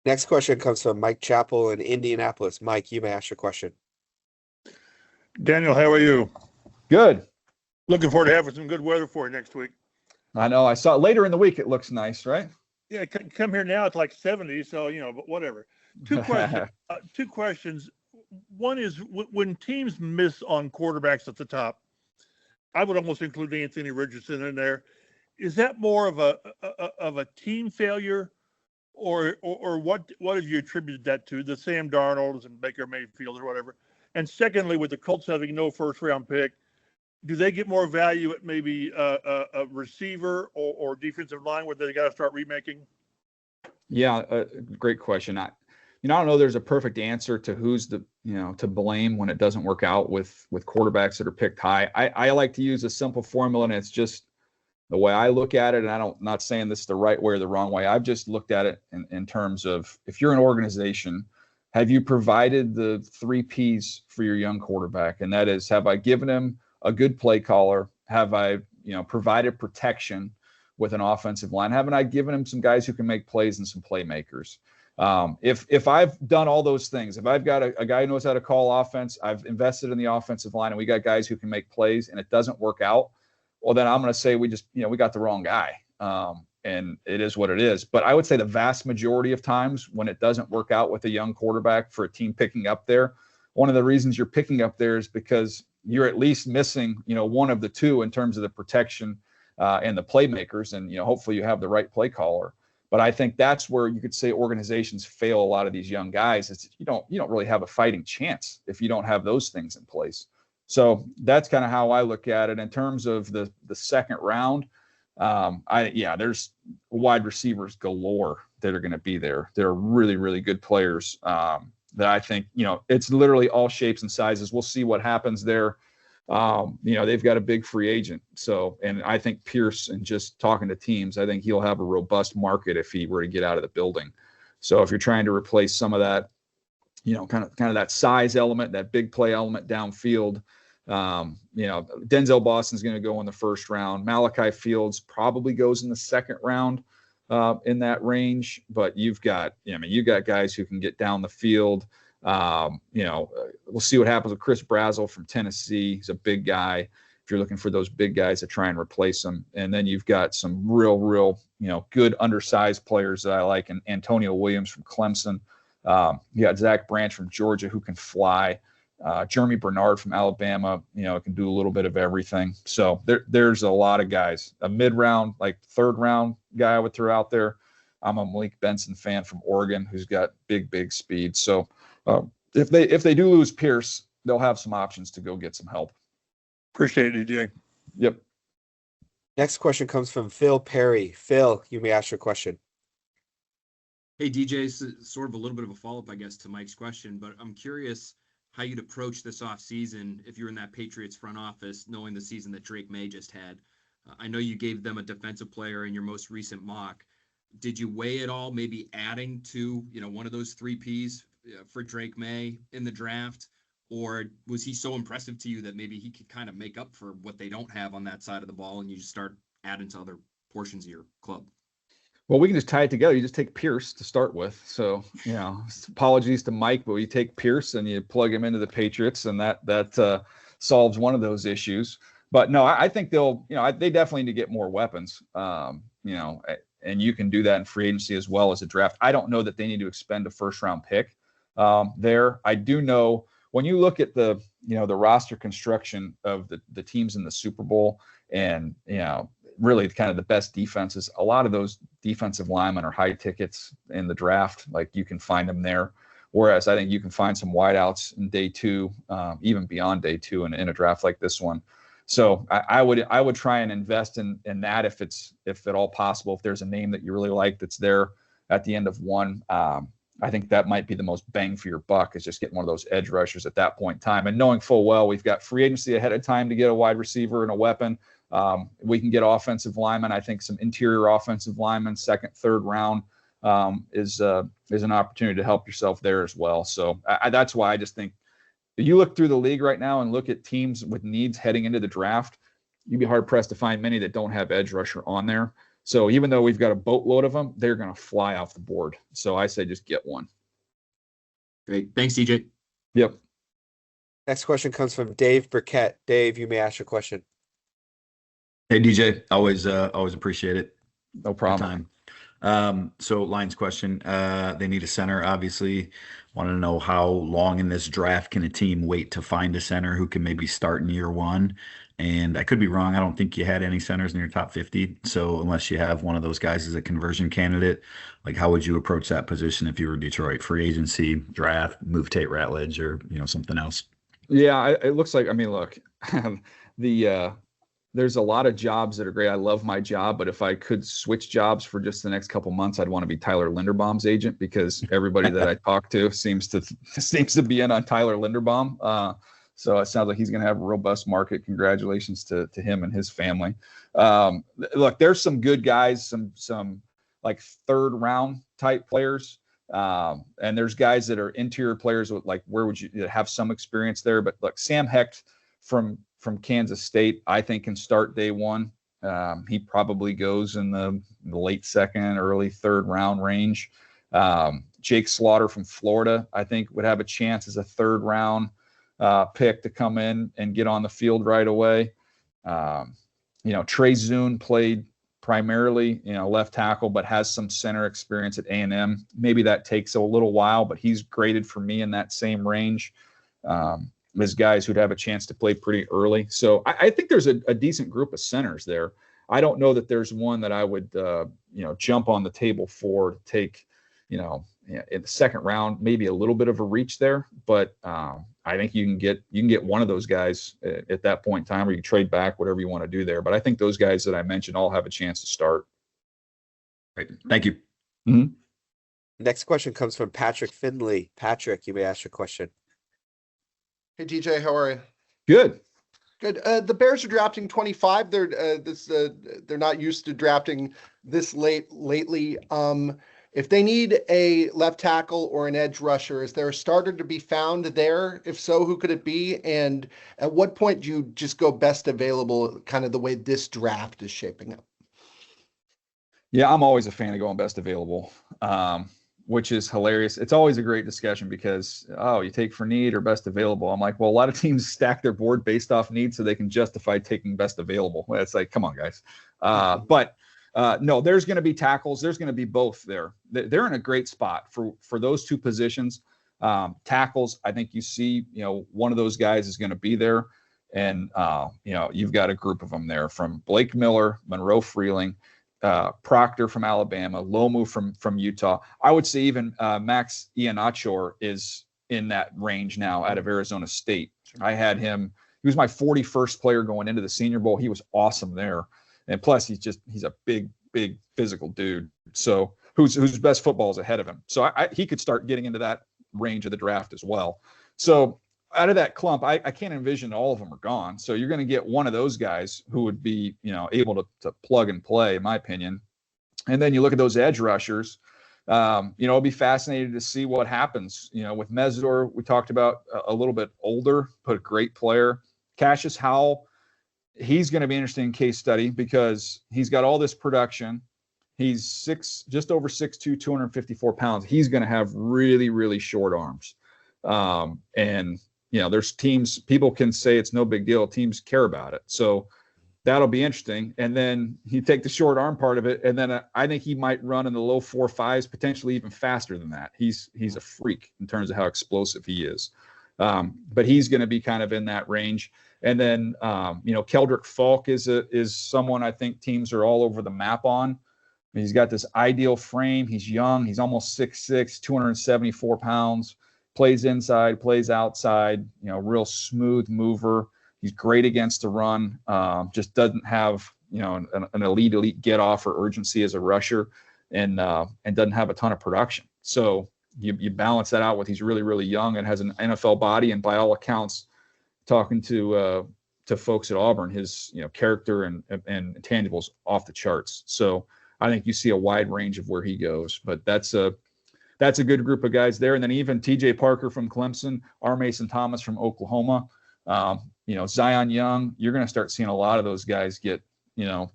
Next question comes from Mike Chappell in Indianapolis. Mike, you may ask your question. Daniel, how are you? Good. Looking forward to having some good weather for you next week. I know. I saw later in the week. It looks nice, right? Yeah, come here now. It's like 70, so but whatever. Two questions. One is when teams miss on quarterbacks at the top, I would almost include Anthony Richardson in there. Is that more of a team failure, or what have you attributed that to? The Sam Darnolds and Baker Mayfield or whatever. And secondly, with the Colts having no first round pick, do they get more value at maybe a receiver or defensive line where they got to start remaking? Yeah, great question. I don't know there's a perfect answer to who's to blame when it doesn't work out with quarterbacks that are picked high. I like to use a simple formula, and it's just the way I look at it, and not saying this the right way or the wrong way, I've just looked at it in terms of, if you're an organization, have you provided the 3 Ps for your young quarterback? And that is, have I given him a good play caller? Have I, provided protection with an offensive line? Haven't I given him some guys who can make plays and some playmakers? If I've done all those things, if I've got a guy who knows how to call offense, I've invested in the offensive line, and we got guys who can make plays, and it doesn't work out, well, then I'm going to say we just, we got the wrong guy. And it is what it is. But I would say the vast majority of times when it doesn't work out with a young quarterback for a team picking up there, one of the reasons you're picking up there is because you're at least missing, one of the two in terms of the protection and the playmakers. And, hopefully you have the right play caller. But I think that's where you could say organizations fail a lot of these young guys. Is you don't really have a fighting chance if you don't have those things in place. So that's kind of how I look at it in terms of the second round. There's wide receivers galore that are going to be there. They're really, really good players that I think, it's literally all shapes and sizes. We'll see what happens there. They've got a big free agent. So, and I think Pierce, and just talking to teams, I think he'll have a robust market if he were to get out of the building. So if you're trying to replace some of that, kind of that size element, that big play element downfield, Denzel Boston's going to go in the first round. Malachi Fields probably goes in the second round in that range. But you've got guys who can get down the field. We'll see what happens with Chris Brazzell from Tennessee. He's a big guy. If you're looking for those big guys to try and replace him, and then you've got some real, good undersized players that I like, and Antonio Williams from Clemson. You got Zach Branch from Georgia who can fly. Jeremy Bernard from Alabama, can do a little bit of everything. So there's a lot of guys. A mid-round, like third round guy I would throw out there. I'm a Malik Benson fan from Oregon who's got big speed. So if they do lose Pierce, they'll have some options to go get some help. Appreciate it, DJ. Yep. Next question comes from Phil Perry. Phil, you may ask your question. Hey, DJ, sort of a little bit of a follow-up, I guess, to Mike's question, but I'm curious how you'd approach this offseason if you're in that Patriots front office, knowing the season that Drake May just had. I know you gave them a defensive player in your most recent mock. Did you weigh it all, maybe adding to, one of those 3 Ps for Drake May in the draft? Or was he so impressive to you that maybe he could kind of make up for what they don't have on that side of the ball, and you just start adding to other portions of your club? Well, we can just tie it together. You just take Pierce to start with. So, apologies to Mike, but you take Pierce and you plug him into the Patriots, and that solves one of those issues. But no, I think they definitely need to get more weapons. And you can do that in free agency as well as a draft. I don't know that they need to expend a first round pick there. I do know when you look at the roster construction of the teams in the Super Bowl, and really kind of the best defenses, a lot of those defensive linemen are high tickets in the draft. Like, you can find them there. Whereas I think you can find some wideouts in day 2, even beyond day 2 in a draft like this one. So I would try and invest in that if at all possible. If there's a name that you really like that's there at the end of one, I think that might be the most bang for your buck, is just getting one of those edge rushers at that point in time. And knowing full well we've got free agency ahead of time to get a wide receiver and a weapon. We can get offensive linemen. I think some interior offensive linemen, second, third round is an opportunity to help yourself there as well. So that's why I just think if you look through the league right now and look at teams with needs heading into the draft, you'd be hard pressed to find many that don't have edge rusher on there. So even though we've got a boatload of them, they're going to fly off the board. So I say just get one. Great. Thanks, DJ. Yep. Next question comes from Dave Burkett. Dave, you may ask your question. Hey, DJ, always appreciate it. No problem. So Lions question, they need a center, obviously. Want to know how long in this draft can a team wait to find a center who can maybe start in year 1? And I could be wrong. I don't think you had any centers in your top 50. So unless you have one of those guys as a conversion candidate, like, how would you approach that position if you were Detroit? Free agency, draft, move Tate Ratledge, or something else? Yeah, it looks like, look, there's a lot of jobs that are great. I love my job, but if I could switch jobs for just the next couple months, I'd want to be Tyler Linderbaum's agent, because everybody that I talk to seems to be in on Tyler Linderbaum. So it sounds like he's going to have a robust market. Congratulations to him and his family. Look, there's some good guys, some like third round type players. And there's guys that are interior players with like, where would you have some experience there? But look, Sam Hecht from Kansas State, I think can start day one. He probably goes in the late second, early third round range. Jake Slaughter from Florida, I think would have a chance as a third round pick to come in and get on the field right away. Trey Zune played primarily, left tackle, but has some center experience at A&M. Maybe that takes a little while, but he's graded for me in that same range as guys who'd have a chance to play pretty early. So I think there's a decent group of centers there. I don't know that there's one that I would, jump on the table for to take, in the second round, maybe a little bit of a reach there, but I think you can get one of those guys at that point in time, or you can trade back, whatever you want to do there. But I think those guys that I mentioned all have a chance to start. Right. Thank you. Mm-hmm. Next question comes from Patrick Finley. Patrick, you may ask your question. Hey DJ, how are you? Good. Good. The Bears are drafting 25. They're not used to drafting this late lately. If they need a left tackle or an edge rusher, is there a starter to be found there? If so, who could it be? And at what point do you just go best available, kind of the way this draft is shaping up? Yeah, I'm always a fan of going best available, which is hilarious. It's always a great discussion because, you take for need or best available. I'm like, well, a lot of teams stack their board based off need so they can justify taking best available. It's like, come on, guys. No, there's going to be tackles. There's going to be both there. They're in a great spot for those two positions. Tackles, I think you see, one of those guys is going to be there. And, you've got a group of them there from Blake Miller, Monroe Freeling, Proctor from Alabama, Lomu from Utah. I would say even Max Ianachor is in that range now out of Arizona State. I had him. He was my 41st player going into the Senior Bowl. He was awesome there. And plus, he's a big physical dude. So whose best football is ahead of him. So he could start getting into that range of the draft as well. So out of that clump, I can't envision all of them are gone. So you're going to get one of those guys who would be, able to plug and play, in my opinion. And then you look at those edge rushers. It'll be fascinating to see what happens. With Mesdor, we talked about a little bit older, but a great player. Cassius Howell. He's going to be an interesting case study because he's got all this production. He's just over 6'2", 254 pounds. He's going to have really, really short arms. There's teams, people can say it's no big deal. Teams care about it. So that'll be interesting. And then you take the short arm part of it. And then I think he might run in the low 4.5s, potentially even faster than that. He's a freak in terms of how explosive he is. But he's going to be kind of in that range. And then, Keldrick Falk is someone I think teams are all over the map on. He's got this ideal frame. He's young. He's almost 6'6", 274 pounds, plays inside, plays outside, real smooth mover. He's great against the run. Just doesn't have, an elite get off or urgency as a rusher and doesn't have a ton of production. So you balance that out with he's really, really young and has an NFL body. And by all accounts, talking to folks at Auburn, his character and intangibles off the charts. So I think you see a wide range of where he goes, but that's a good group of guys there. And then even TJ Parker from Clemson, R. Mason Thomas from Oklahoma, Zion Young, you're going to start seeing a lot of those guys get,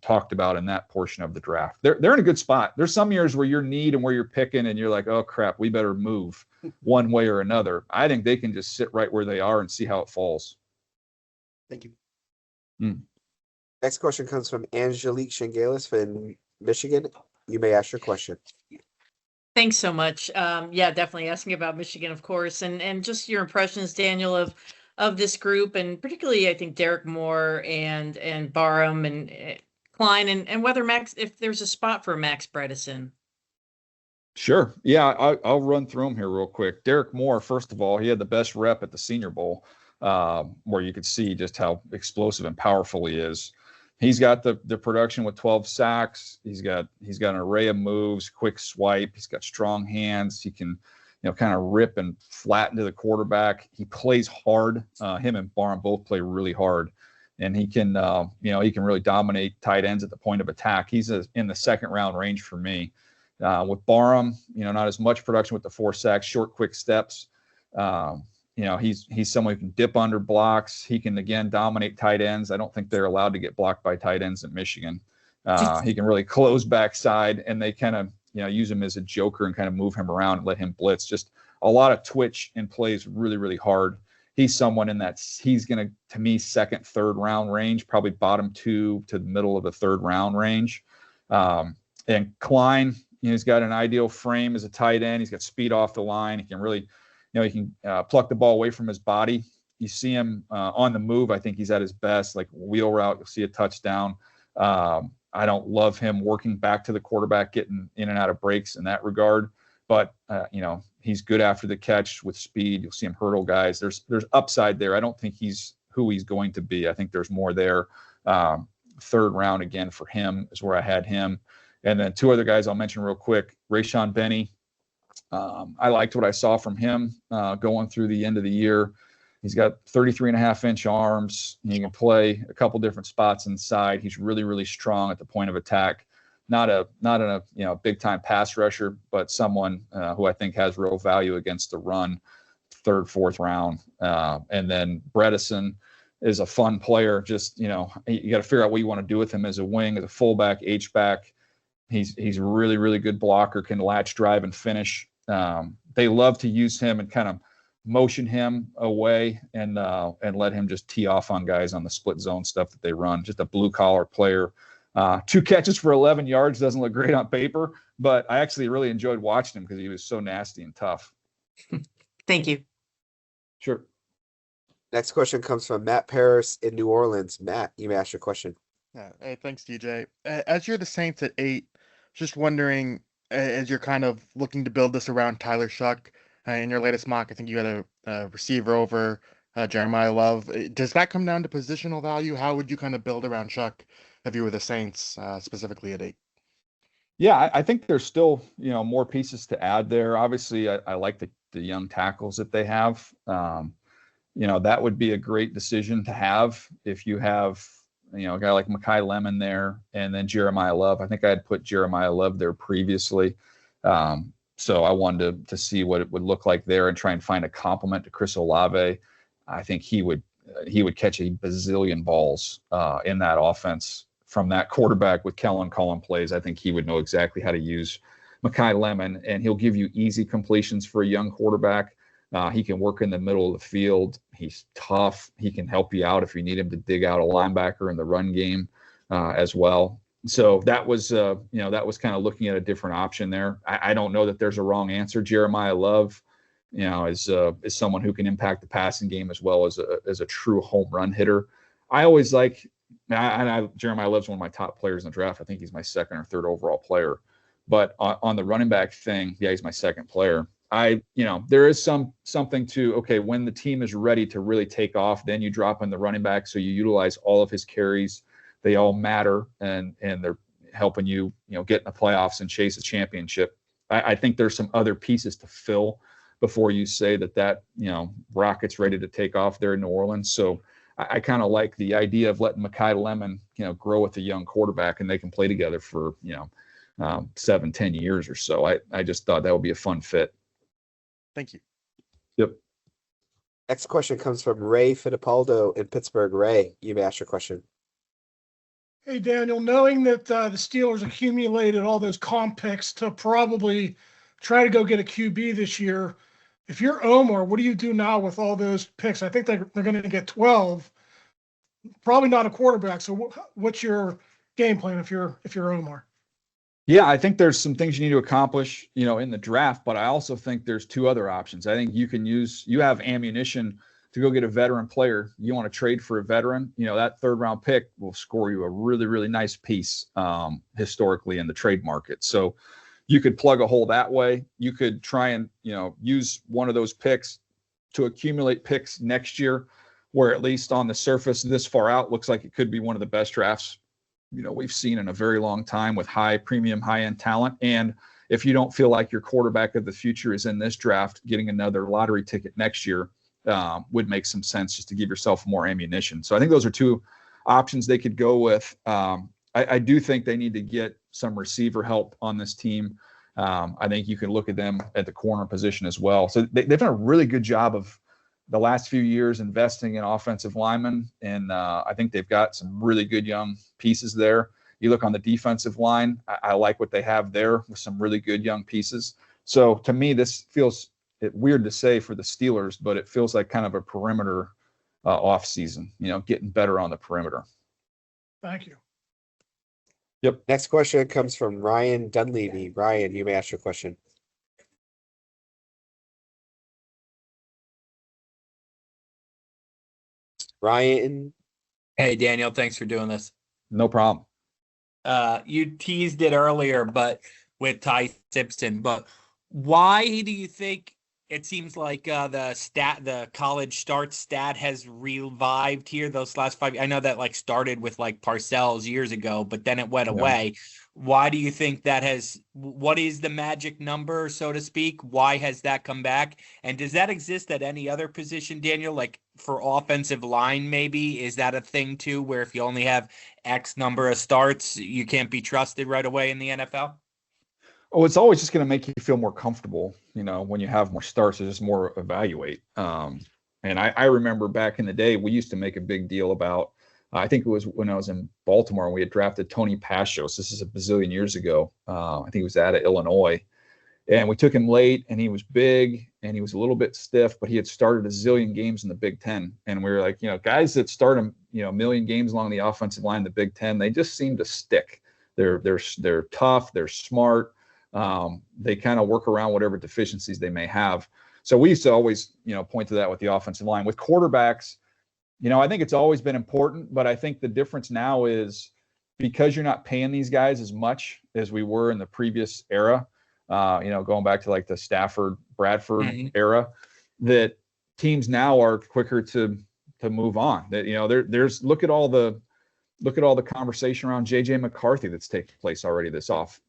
talked about in that portion of the draft. They're in a good spot. There's some years where you're need and where you're picking and you're like, oh crap, we better move one way or another. I think they can just sit right where they are and see how it falls. Thank you. Next question comes from Angelique Shingalis from Michigan. You may ask your question. Thanks so much. Definitely asking about Michigan, of course, and just your impressions, Daniel, of this group, and particularly I think Derek Moore and Barham and Klein, and whether if there's a spot for Max Bredesen. Sure. Yeah, I'll run through them here real quick. Derek Moore, first of all, he had the best rep at the Senior Bowl, where you could see just how explosive and powerful he is. He's got the production with 12 sacks. He's got an array of moves, quick swipe. He's got strong hands. He can, kind of rip and flatten to the quarterback. He plays hard. Him and Barham both play really hard, and he can he can really dominate tight ends at the point of attack. He's in the second round range for me. With Barham, not as much production with the 4 sacks, short, quick steps. He's someone who can dip under blocks. He can, again, dominate tight ends. I don't think they're allowed to get blocked by tight ends at Michigan. He can really close backside, and they kind of, use him as a joker and kind of move him around and let him blitz. Just a lot of twitch and plays really, really hard. He's someone in that he's going to me, second, third round range, probably bottom 2 to the middle of the third round range. And Klein, he's got an ideal frame as a tight end. He's got speed off the line. He can really, he can pluck the ball away from his body. You see him on the move. I think he's at his best, like wheel route. You'll see a touchdown. I don't love him working back to the quarterback, getting in and out of breaks in that regard. But, he's good after the catch with speed. You'll see him hurdle guys. There's upside there. I don't think he's who he's going to be. I think there's more there. Third round again for him is where I had him. And then 2 other guys I'll mention real quick. Rayshon Benny. I liked what I saw from him going through the end of the year. He's got 33.5-inch arms. He can play a couple different spots inside. He's really, really strong at the point of attack. Not a big time pass rusher, but someone who I think has real value against the run. 3rd, 4th round. And then Bredesen is a fun player. Just you got to figure out what you want to do with him as a wing, as a fullback, H-back. He's a really, really good blocker. Can latch, drive, and finish. They love to use him and kind of motion him away and let him just tee off on guys on the split zone stuff that they run. Just a blue collar player. 2 catches for 11 yards doesn't look great on paper, but I actually really enjoyed watching him because he was so nasty and tough. Thank you. Sure. Next question comes from Matt Paris in New Orleans. Matt, you may ask your question. Yeah. Hey, thanks, DJ. As you're the Saints at 8, just wondering, as you're kind of looking to build this around Tyler Shuck, in your latest mock, I think you had a receiver over Jeremiah Love. Does that come down to positional value? How would you kind of build around Shuck if you were the Saints, specifically at 8? Yeah, I think there's still, more pieces to add there. Obviously, I like the young tackles that they have. That would be a great decision to have if you have, a guy like Mekhi Lemon there and then Jeremiah Love. I think I had put Jeremiah Love there previously. So I wanted to see what it would look like there and try and find a complement to Chris Olave. I think he would catch a bazillion balls in that offense from that quarterback with Kellen calling plays. I think he would know exactly how to use Mekhi Lemon, and he'll give you easy completions for a young quarterback. He can work in the middle of the field. He's tough. He can help you out if you need him to dig out a linebacker in the run game as well. So that was kind of looking at a different option there. I don't know that there's a wrong answer. Jeremiah Love, is someone who can impact the passing game as well as a true home run hitter. I always like, Jeremiah Love's one of my top players in the draft. I think he's my 2nd or 3rd overall player. But on the running back thing, yeah, he's my 2nd player. There is something to, okay, when the team is ready to really take off, then you drop in the running back. So you utilize all of his carries. They all matter, and they're helping you, get in the playoffs and chase a championship. I think there's some other pieces to fill before you say that rocket's ready to take off there in New Orleans. So I kind of like the idea of letting Mekhi Lemon, grow with a young quarterback, and they can play together for 7-10 years or so. I just thought that would be a fun fit. Thank you. Yep. Next question comes from Ray Fittipaldo in Pittsburgh. Ray, you may ask your question. Hey, Daniel, knowing that the Steelers accumulated all those comp picks to probably try to go get a QB this year, if you're Omar, what do you do now with all those picks? I think they're going to get 12, probably not a quarterback. So what's your game plan if you're Omar? Yeah, I think there's some things you need to accomplish, in the draft, but I also think there's 2 other options. I think you have ammunition to go get a veteran player. You want to trade for a veteran, that 3rd round pick will score you a really, really nice piece historically in the trade market. So you could plug a hole that way. You could try and, use one of those picks to accumulate picks next year, where at least on the surface this far out looks like it could be one of the best drafts we've seen in a very long time, with high premium, high end talent. And if you don't feel like your quarterback of the future is in this draft, getting another lottery ticket next year would make some sense just to give yourself more ammunition. So I think those are two options they could go with. I do think they need to get some receiver help on this team. I think you can look at them at the corner position as well. So they've done a really good job of the last few years investing in offensive linemen, and I think they've got some really good young pieces there. You look on the defensive line, I like what they have there with some really good young pieces. So to me, this feels weird to say for the Steelers, but it feels like kind of a perimeter off season, getting better on the perimeter. Thank you. Yep. Next question comes from Ryan Dunleavy. Ryan, you may ask your question. Ryan. Hey, Daniel, thanks for doing this. No problem. You teased it earlier, but with Ty Simpson, but why do you think it seems like the college start stat has revived here those last 5 years? I know that started with Parcells years ago, but then it went away. Why do you think that what is the magic number, so to speak? Why has that come back? And does that exist at any other position, Daniel? Like for offensive line, maybe? Is that a thing too, where if you only have X number of starts, you can't be trusted right away in the NFL? Oh, it's always just going to make you feel more comfortable, when you have more starts, there's just more evaluate. And I remember back in the day, we used to make a big deal about, I think it was when I was in Baltimore, and we had drafted Tony Pashos. This is a bazillion years ago. I think he was out of Illinois. And we took him late, and he was big, and he was a little bit stiff, but he had started a zillion games in the Big Ten. And we were like, guys that start a million games along the offensive line in the Big Ten, they just seem to stick. They're tough, they're smart. They kind of work around whatever deficiencies they may have. So we used to always, point to that with the offensive line. With quarterbacks, I think it's always been important, but I think the difference now is because you're not paying these guys as much as we were in the previous era, going back to the Stafford, Bradford era, that teams now are quicker to move on. That, there's look at all the conversation around JJ McCarthy that's taken place already this off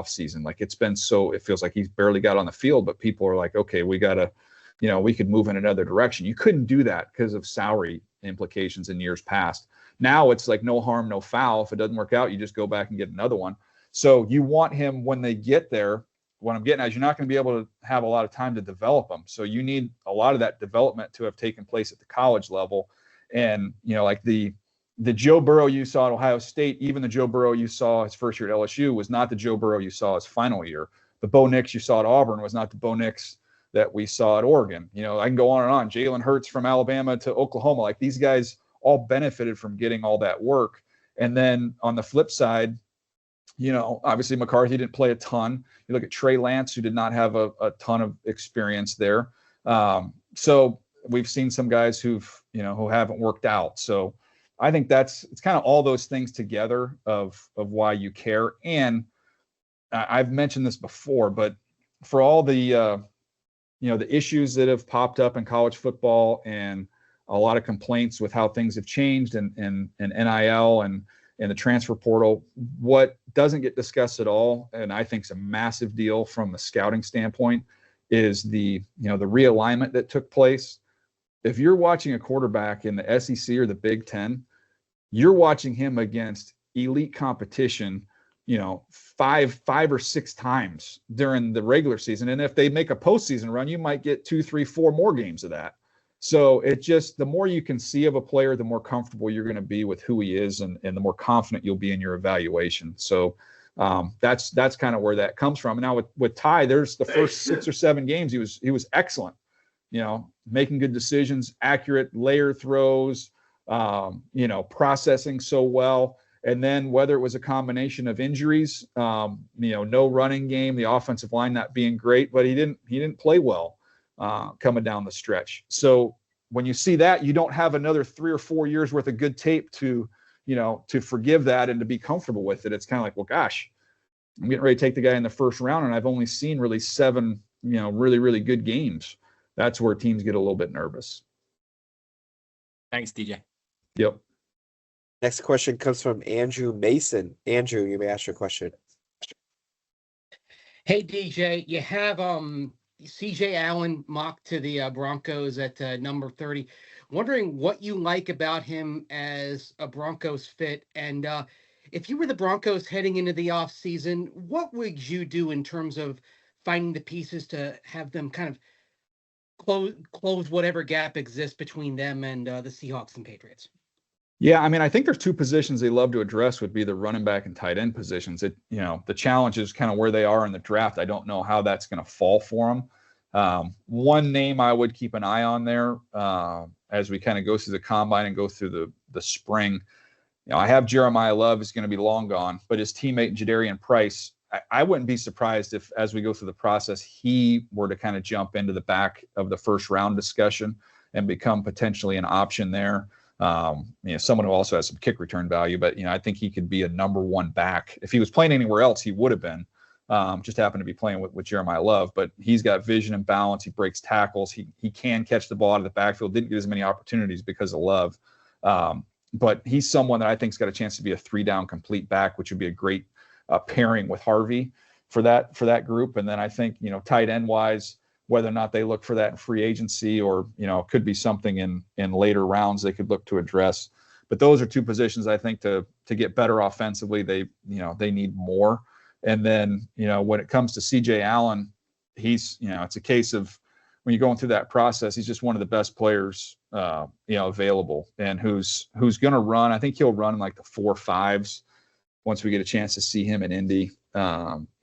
season. It's been it feels like he's barely got on the field, but people are like, okay, we gotta, we could move in another direction. You couldn't do that because of salary implications in years past. Now it's like no harm, no foul. If it doesn't work out, you just go back and get another one. So you want him when they get there. What I'm getting at is you're not going to be able to have a lot of time to develop them. So you need a lot of that development to have taken place at the college level. And, the Joe Burrow you saw at Ohio State, even the Joe Burrow you saw his first year at LSU was not the Joe Burrow you saw his final year. The Bo Nix you saw at Auburn was not the Bo Nix that we saw at Oregon. I can go on and on. Jalen Hurts from Alabama to Oklahoma. These guys all benefited from getting all that work. And then on the flip side, obviously McCarthy didn't play a ton. You look at Trey Lance, who did not have a ton of experience there. So we've seen some guys who haven't worked out. So I think it's kind of all those things together of why you care. And I've mentioned this before, but for all the the issues that have popped up in college football and a lot of complaints with how things have changed and NIL and the transfer portal, what doesn't get discussed at all, and I think is a massive deal from the scouting standpoint, is the realignment that took place. If you're watching a quarterback in the SEC or the Big Ten, you're watching him against elite competition, five or six times during the regular season. And if they make a postseason run, you might get 2, 3, 4 more games of that. So the more you can see of a player, the more comfortable you're going to be with who he is, and the more confident you'll be in your evaluation. So that's kind of where that comes from. Now with Ty, there's the first 6 or 7 games, he was excellent. Making good decisions, accurate layer throws, processing so well. And then whether it was a combination of injuries, no running game, the offensive line not being great, but he didn't play well coming down the stretch. So when you see that, you don't have another 3 or 4 years worth of good tape to forgive that and to be comfortable with it. It's kind of like, well, gosh, I'm getting ready to take the guy in the first round, and I've only seen really 7, really, really good games. That's where teams get a little bit nervous. Thanks, DJ. Yep. Next question comes from Andrew Mason. Andrew, you may ask your question. Hey DJ, you have CJ Allen mocked to the Broncos at number 30. Wondering what you like about him as a Broncos fit, and if you were the Broncos heading into the offseason, what would you do in terms of finding the pieces to have them kind of close whatever gap exists between them and the Seahawks and Patriots? Yeah, I mean, I think there's two positions they love to address would be the running back and tight end positions. The challenge is kind of where they are in the draft. I don't know how that's going to fall for them. One name I would keep an eye on there as we kind of go through the combine and go through the spring. I have Jeremiah Love is going to be long gone, but his teammate Jadarian Price, I wouldn't be surprised if, as we go through the process, he were to kind of jump into the back of the first round discussion and become potentially an option there. Someone who also has some kick return value, but I think he could be a number one back. If he was playing anywhere else, he would have been. Just happened to be playing with Jeremiah Love, but he's got vision and balance. He breaks tackles. He can catch the ball out of the backfield. Didn't get as many opportunities because of Love, but he's someone that I think's got a chance to be a 3-down complete back, which would be a great pairing with Harvey for that group. And then I think tight end wise, whether or not they look for that in free agency or, could be something in later rounds they could look to address. But those are two positions I think to get better offensively, they need more. And then, when it comes to CJ Allen, he's, it's a case of when you're going through that process, he's just one of the best players, available and who's going to run. I think he'll run in like the 4.5s once we get a chance to see him in Indy.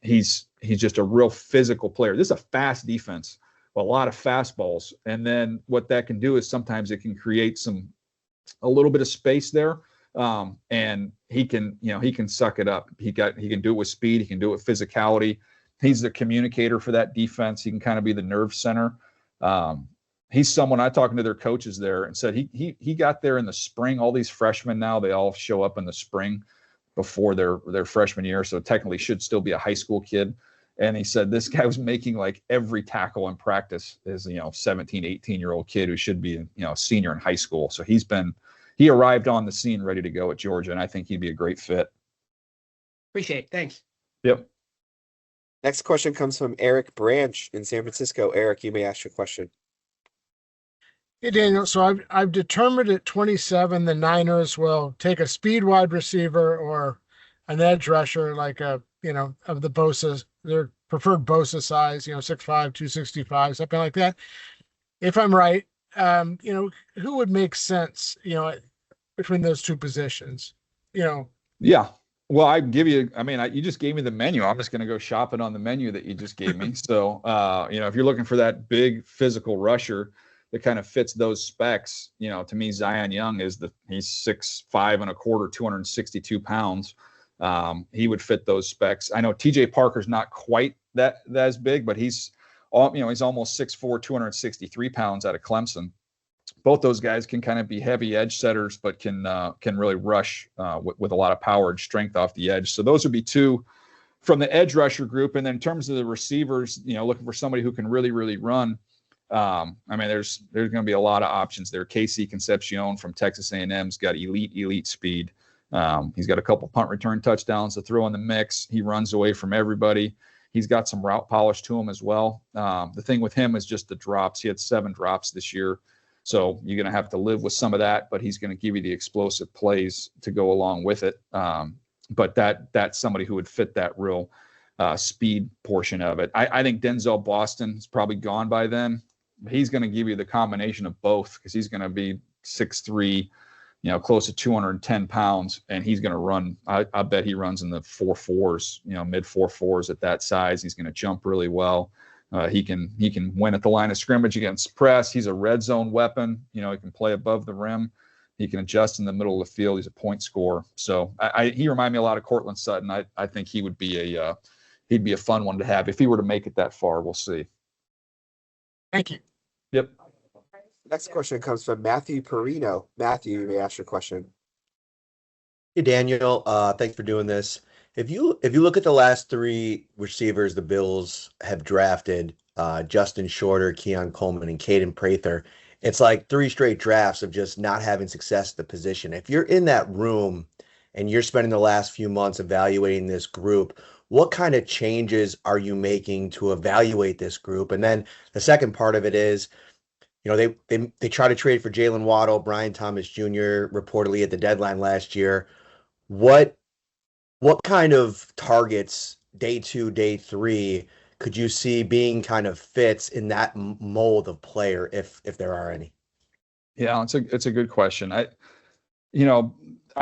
He's just a real physical player. This is a fast defense, a lot of fastballs. And then what that can do is sometimes it can create a little bit of space there. And he can suck it up. He can do it with speed. He can do it with physicality. He's the communicator for that defense. He can kind of be the nerve center. He's someone I talking to their coaches there and said he got there in the spring. All these freshmen now, they all show up in the spring before their freshman year. So technically should still be a high school kid. And he said this guy was making like every tackle in practice as 17, 18-year-old kid who should be a senior in high school. So he arrived on the scene ready to go at Georgia, and I think he'd be a great fit. Appreciate it. Thanks. Yep. Next question comes from Eric Branch in San Francisco. Eric, you may ask your question. Hey, Daniel. So I've determined at 27 the Niners will take a speed wide receiver or an edge rusher like of the Bosa, their preferred Bosa size, 6'5", 265, something like that. If I'm right, who would make sense, between those two positions, Yeah. Well, you just gave me the menu. I'm just going to go shopping on the menu that you just gave me. So, if you're looking for that big physical rusher that kind of fits those specs, to me, Zion Young he's 6'5" and a quarter, 262 pounds. He would fit those specs. I know TJ Parker's not quite that as big, but he's almost 6'4", 263 pounds out of Clemson. Both those guys can kind of be heavy edge setters, but can really rush with a lot of power and strength off the edge. So those would be two from the edge rusher group. And then in terms of the receivers, looking for somebody who can really, really run. There's going to be a lot of options there. Casey Concepcion from Texas A&M's got elite speed. He's got a couple punt return touchdowns to throw in the mix. He runs away from everybody. He's got some route polish to him as well. The thing with him is just the drops. He had 7 drops this year. So you're going to have to live with some of that, but he's going to give you the explosive plays to go along with it. But that's somebody who would fit that real speed portion of it. I think Denzel Boston is probably gone by then. He's going to give you the combination of both because he's going to be 6'3", close to 210 pounds, and he's going to run. I bet he runs in the 4.4s, mid 4.4s at that size. He's going to jump really well. He can win at the line of scrimmage against press. He's a red zone weapon. He can play above the rim. He can adjust in the middle of the field. He's a point scorer. So he reminded me a lot of Cortland Sutton. I think he would be he'd be a fun one to have if he were to make it that far. We'll see. Thank you. Yep. Next question comes from Matthew Perino. Matthew, you may ask your question. Hey, Daniel. Thanks for doing this. If you look at the last 3 receivers the Bills have drafted, Justin Shorter, Keon Coleman, and Caden Prather, it's like 3 straight drafts of just not having success at the position. If you're in that room and you're spending the last few months evaluating this group, what kind of changes are you making to evaluate this group? And then the second part of it is, they try to trade for Jalen Waddle, Brian Thomas Jr. reportedly at the deadline last year. What kind of targets day 2, day 3 could you see being kind of fits in that mold of player, if there are any? Yeah, it's a good question. I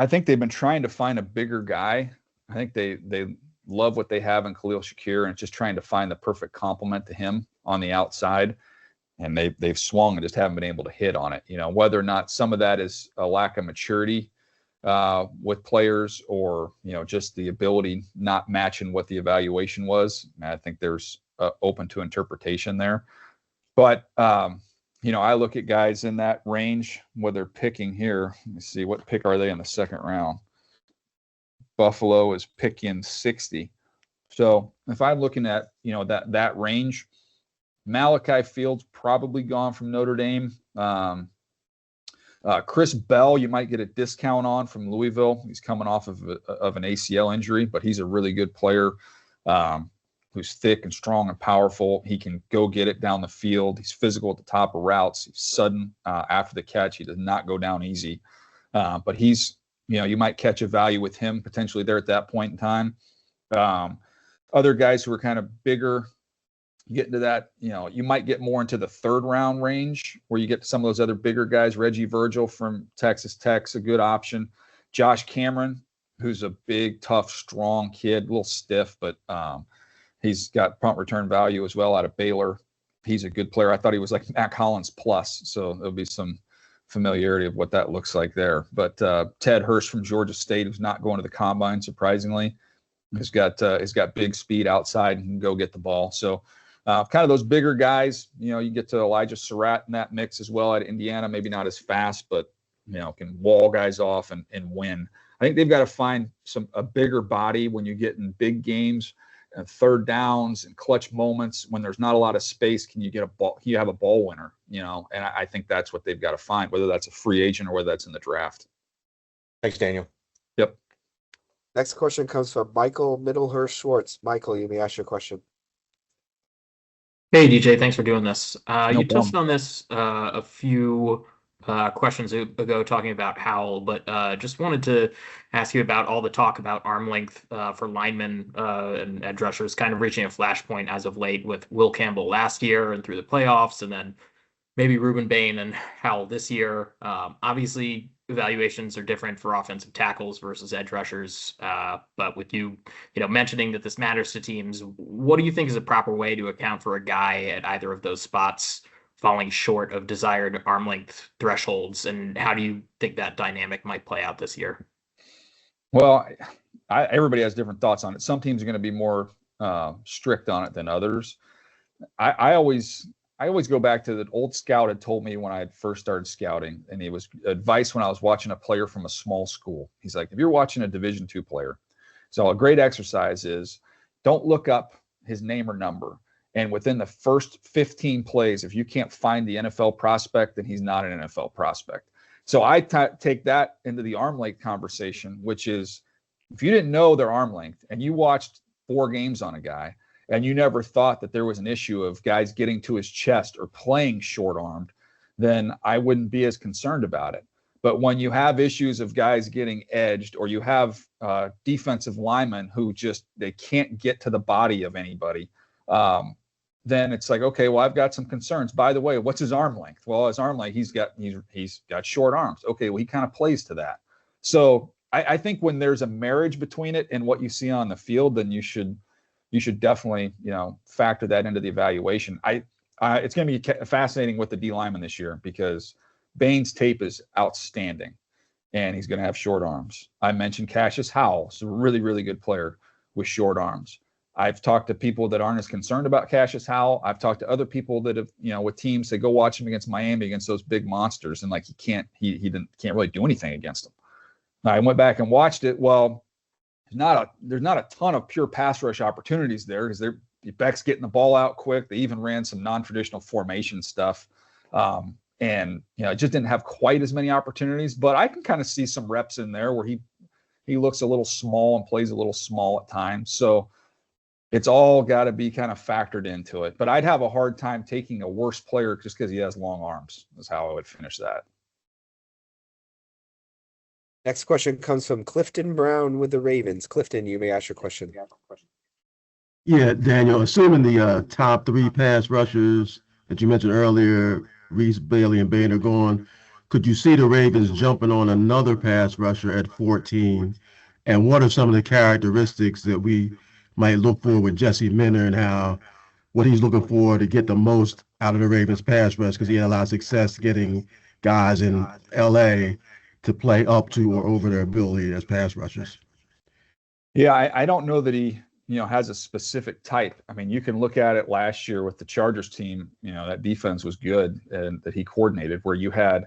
think they've been trying to find a bigger guy. I think they love what they have in Khalil Shakir, and just trying to find the perfect complement to him on the outside. And they've swung and just haven't been able to hit on it. Whether or not some of that is a lack of maturity with players, or just the ability not matching what the evaluation was. I think there's open to interpretation there. But I look at guys in that range, what they're picking here. Let me see, what pick are they in the second round? Buffalo is picking 60. So if I'm looking at that range, Malachi Field's probably gone from Notre Dame. Chris Bell, you might get a discount on from Louisville. He's coming off of an ACL injury, but he's a really good player who's thick and strong and powerful. He can go get it down the field. He's physical at the top of routes. He's sudden after the catch. He does not go down easy. But he's, you might catch a value with him potentially there at that point in time. Other guys who are kind of bigger, get into that, you might get more into the third round range where you get some of those other bigger guys. Reggie Virgil from Texas Tech's a good option. Josh Cameron, who's a big, tough, strong kid, a little stiff, but he's got punt return value as well out of Baylor. He's a good player. I thought he was like Mac Hollins plus, so there'll be some familiarity of what that looks like there. But Ted Hurst from Georgia State, who's not going to the combine, surprisingly, has got big speed outside and can go get the ball. So kind of those bigger guys, you get to Elijah Surratt in that mix as well at Indiana, maybe not as fast, but, can wall guys off and win. I think they've got to find a bigger body when you get in big games and third downs and clutch moments when there's not a lot of space. Can you get a ball? You have a ball winner, and I think that's what they've got to find, whether that's a free agent or whether that's in the draft. Thanks, Daniel. Yep. Next question comes from Michael Middlehurst Schwartz. Michael, you may ask your question. Hey, DJ, thanks for doing this. You problem. touched on this a few questions ago talking about Howell, but just wanted to ask you about all the talk about arm length for linemen and edge rushers kind of reaching a flashpoint as of late with Will Campbell last year and through the playoffs, and then maybe Reuben Bain and Howell this year. Obviously, evaluations are different for offensive tackles versus edge rushers. But with you mentioning that this matters to teams, what do you think is a proper way to account for a guy at either of those spots falling short of desired arm length thresholds? And how do you think that dynamic might play out this year? Well, everybody has different thoughts on it. Some teams are going to be more strict on it than others. I always go back to the old scout had told me when I had first started scouting, and it was advice when I was watching a player from a small school. He's like, if you're watching a Division II player, so a great exercise is don't look up his name or number. And within the first 15 plays, if you can't find the NFL prospect, then he's not an NFL prospect. So I take that into the arm length conversation, which is if you didn't know their arm length and you watched 4 games on a guy, and you never thought that there was an issue of guys getting to his chest or playing short-armed, then I wouldn't be as concerned about it. But when you have issues of guys getting edged, or you have defensive linemen who they can't get to the body of anybody, then it's like, okay, well, I've got some concerns. By the way, what's his arm length? Well, his arm length, he's got short arms. Okay, well, he kind of plays to that. So I think when there's a marriage between it and what you see on the field, then you should definitely, factor that into the evaluation. It's going to be fascinating with the D lineman this year because Bain's tape is outstanding, and he's going to have short arms. I mentioned Cassius Howell, so a really, really good player with short arms. I've talked to people that aren't as concerned about Cassius Howell. I've talked to other people that have, with teams that go watch him against Miami, against those big monsters, and he can't really do anything against them. I went back and watched it. Well, there's not a ton of pure pass rush opportunities there because Beck's getting the ball out quick. They even ran some non-traditional formation stuff. And it just didn't have quite as many opportunities, but I can kind of see some reps in there where he looks a little small and plays a little small at times. So it's all got to be kind of factored into it. But I'd have a hard time taking a worse player just because he has long arms, is how I would finish that. Next question comes from Clifton Brown with the Ravens. Clifton, you may ask your question. Yeah, Daniel, assuming the top three pass rushers that you mentioned earlier, Reese, Bailey, and Bain are gone, could you see the Ravens jumping on another pass rusher at 14? And what are some of the characteristics that we might look for with Jesse Minter and what he's looking for to get the most out of the Ravens pass rush? Because he had a lot of success getting guys in LA to play up to or over their ability as pass rushers. Yeah, I don't know that he, has a specific type. I mean, you can look at it last year with the Chargers team, that defense was good and that he coordinated, where you had,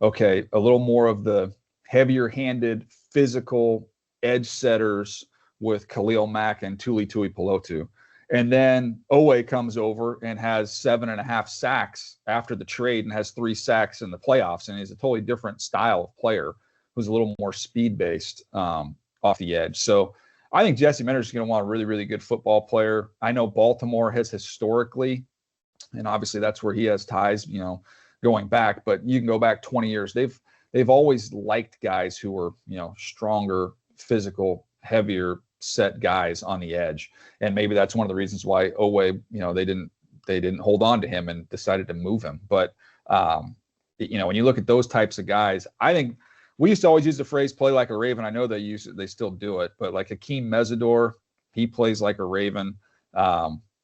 a little more of the heavier handed physical edge setters with Khalil Mack and Tuli Tuipulotu. And then Owe comes over and has 7.5 sacks after the trade and has 3 sacks in the playoffs. And he's a totally different style of player who's a little more speed based off the edge. So I think Jesse Minter is going to want a really, really good football player. I know Baltimore has historically, and obviously that's where he has ties, going back, but you can go back 20 years. They've always liked guys who were, stronger, physical, heavier set guys on the edge. And maybe that's one of the reasons why Owe, they didn't hold on to him and decided to move him. But, when you look at those types of guys, I think we used to always use the phrase play like a Raven. I know they use it, they still do it, but like Hakeem Mesidor, he plays like a Raven.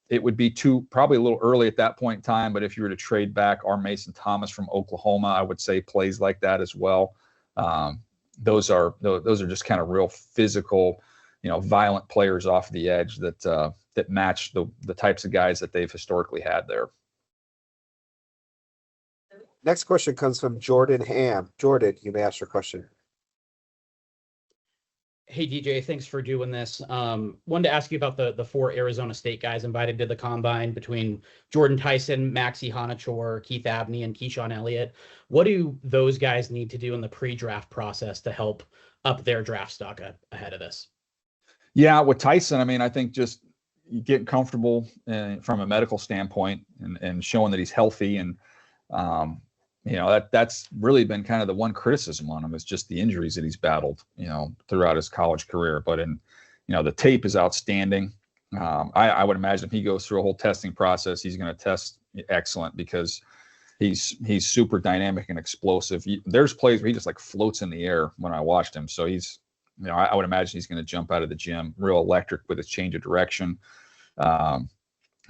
It would be probably a little early at that point in time, but if you were to trade back our Mason Thomas from Oklahoma, I would say plays like that as well. Those are just kind of real physical, violent players off the edge that match the types of guys that they've historically had there. Next question comes from Jordan Ham. Jordan, you may ask your question. Hey, DJ, thanks for doing this. Wanted to ask you about the 4 Arizona State guys invited to the Combine between Jordan Tyson, Maxie Hanachor, Keith Abney, and Keyshawn Elliott. What do those guys need to do in the pre-draft process to help up their draft stock ahead of this? Yeah, with Tyson, I think just getting comfortable from a medical standpoint and showing that he's healthy. And, that's really been kind of the one criticism on him is just the injuries that he's battled, throughout his college career. But the tape is outstanding. I would imagine if he goes through a whole testing process, he's going to test excellent because he's super dynamic and explosive. There's plays where he just like floats in the air when I watched him. So he's, I would imagine he's going to jump out of the gym, real electric with his change of direction.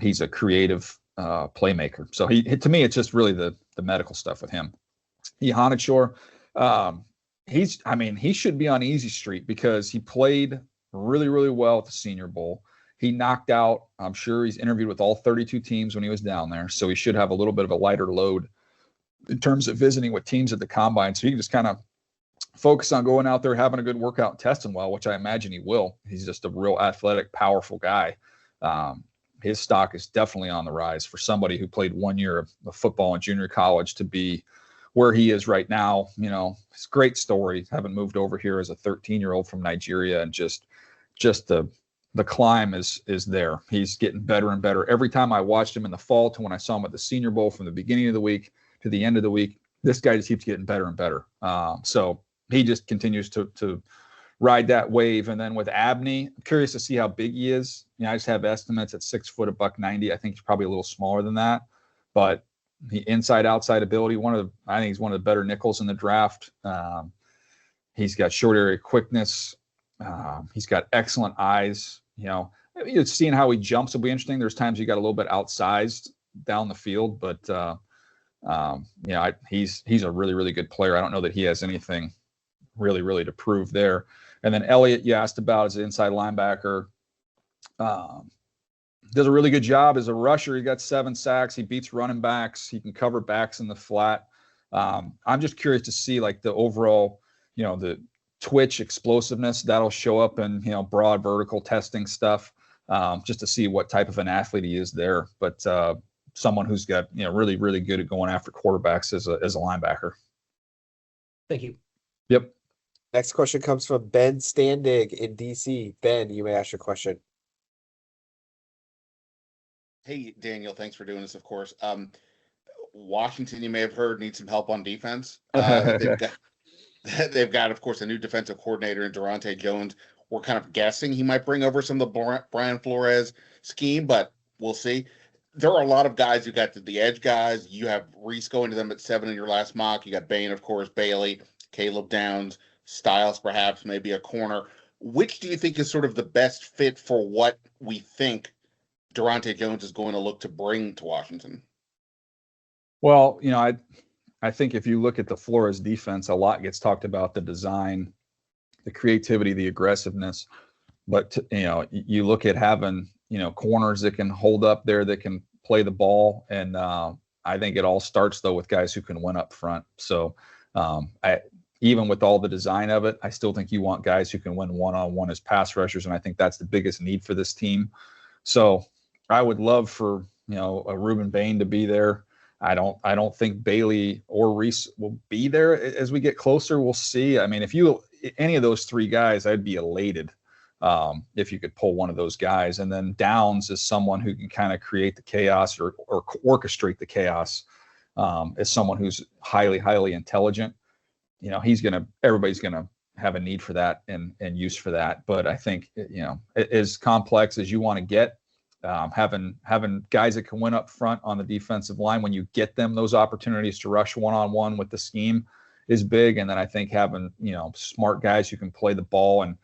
He's a creative playmaker. So to me, it's just really the medical stuff with him. Hanachor, he should be on easy street because he played really, really well at the Senior Bowl. He knocked out, I'm sure he's interviewed with all 32 teams when he was down there. So he should have a little bit of a lighter load in terms of visiting with teams at the Combine. So he can just kind of focus on going out there, having a good workout, testing well, which I imagine he will. He's just a real athletic, powerful guy. His stock is definitely on the rise for somebody who played 1 year of football in junior college to be where he is right now. It's a great story. Having moved over here as a 13-year-old from Nigeria, and just the climb is there. He's getting better and better. Every time I watched him in the fall to when I saw him at the Senior Bowl, from the beginning of the week to the end of the week, this guy just keeps getting better and better. So he just continues to ride that wave. And then with Abney, I'm curious to see how big he is. I just have estimates at 6 foot, $190. I think he's probably a little smaller than that, but the inside-outside ability, I think he's one of the better nickels in the draft. He's got short area quickness. He's got excellent eyes. Seeing how he jumps will be interesting. There's times he got a little bit outsized down the field, but he's a really, really good player. I don't know that he has anything really, really to prove there. And then Elliott, you asked about, as an inside linebacker. Does a really good job as a rusher. He got 7 sacks. He beats running backs. He can cover backs in the flat. I'm just curious to see like the overall, the twitch explosiveness that'll show up in, broad vertical testing stuff, just to see what type of an athlete he is there. But someone who's got, really, really good at going after quarterbacks as a linebacker. Thank you. Yep. Next question comes from Ben Standig in DC. Ben, you may ask your question. Hey, Daniel, thanks for doing this, of course. Washington, you may have heard, needs some help on defense. They've got, of course, a new defensive coordinator in Durante Jones. We're kind of guessing he might bring over some of the Brian Flores scheme, but we'll see. There are a lot of guys who got the edge guys. You have Reese going to them at 7 in your last mock. You got Bain, of course, Bailey, Caleb Downs, Styles, perhaps, maybe a corner. Which do you think is sort of the best fit for what we think Durante Jones is going to look to bring to Washington? Well, I think if you look at the Flores defense, a lot gets talked about the design, the creativity, the aggressiveness. But, you look at having, corners that can hold up there, that can play the ball. And I think it all starts, though, with guys who can win up front. So even with all the design of it, I still think you want guys who can win one-on-one as pass rushers. And I think that's the biggest need for this team. So I would love for, a Ruben Bain to be there. I don't think Bailey or Reese will be there as we get closer. We'll see. I mean, if any of those three guys, I'd be elated if you could pull one of those guys. And then Downs is someone who can kind of create the chaos or orchestrate the chaos as someone who's highly, highly intelligent. Everybody's going to have a need for that and use for that. But I think, as complex as you want to get, having guys that can win up front on the defensive line when you get them those opportunities to rush one-on-one with the scheme is big. And then I think having, smart guys who can play the ball and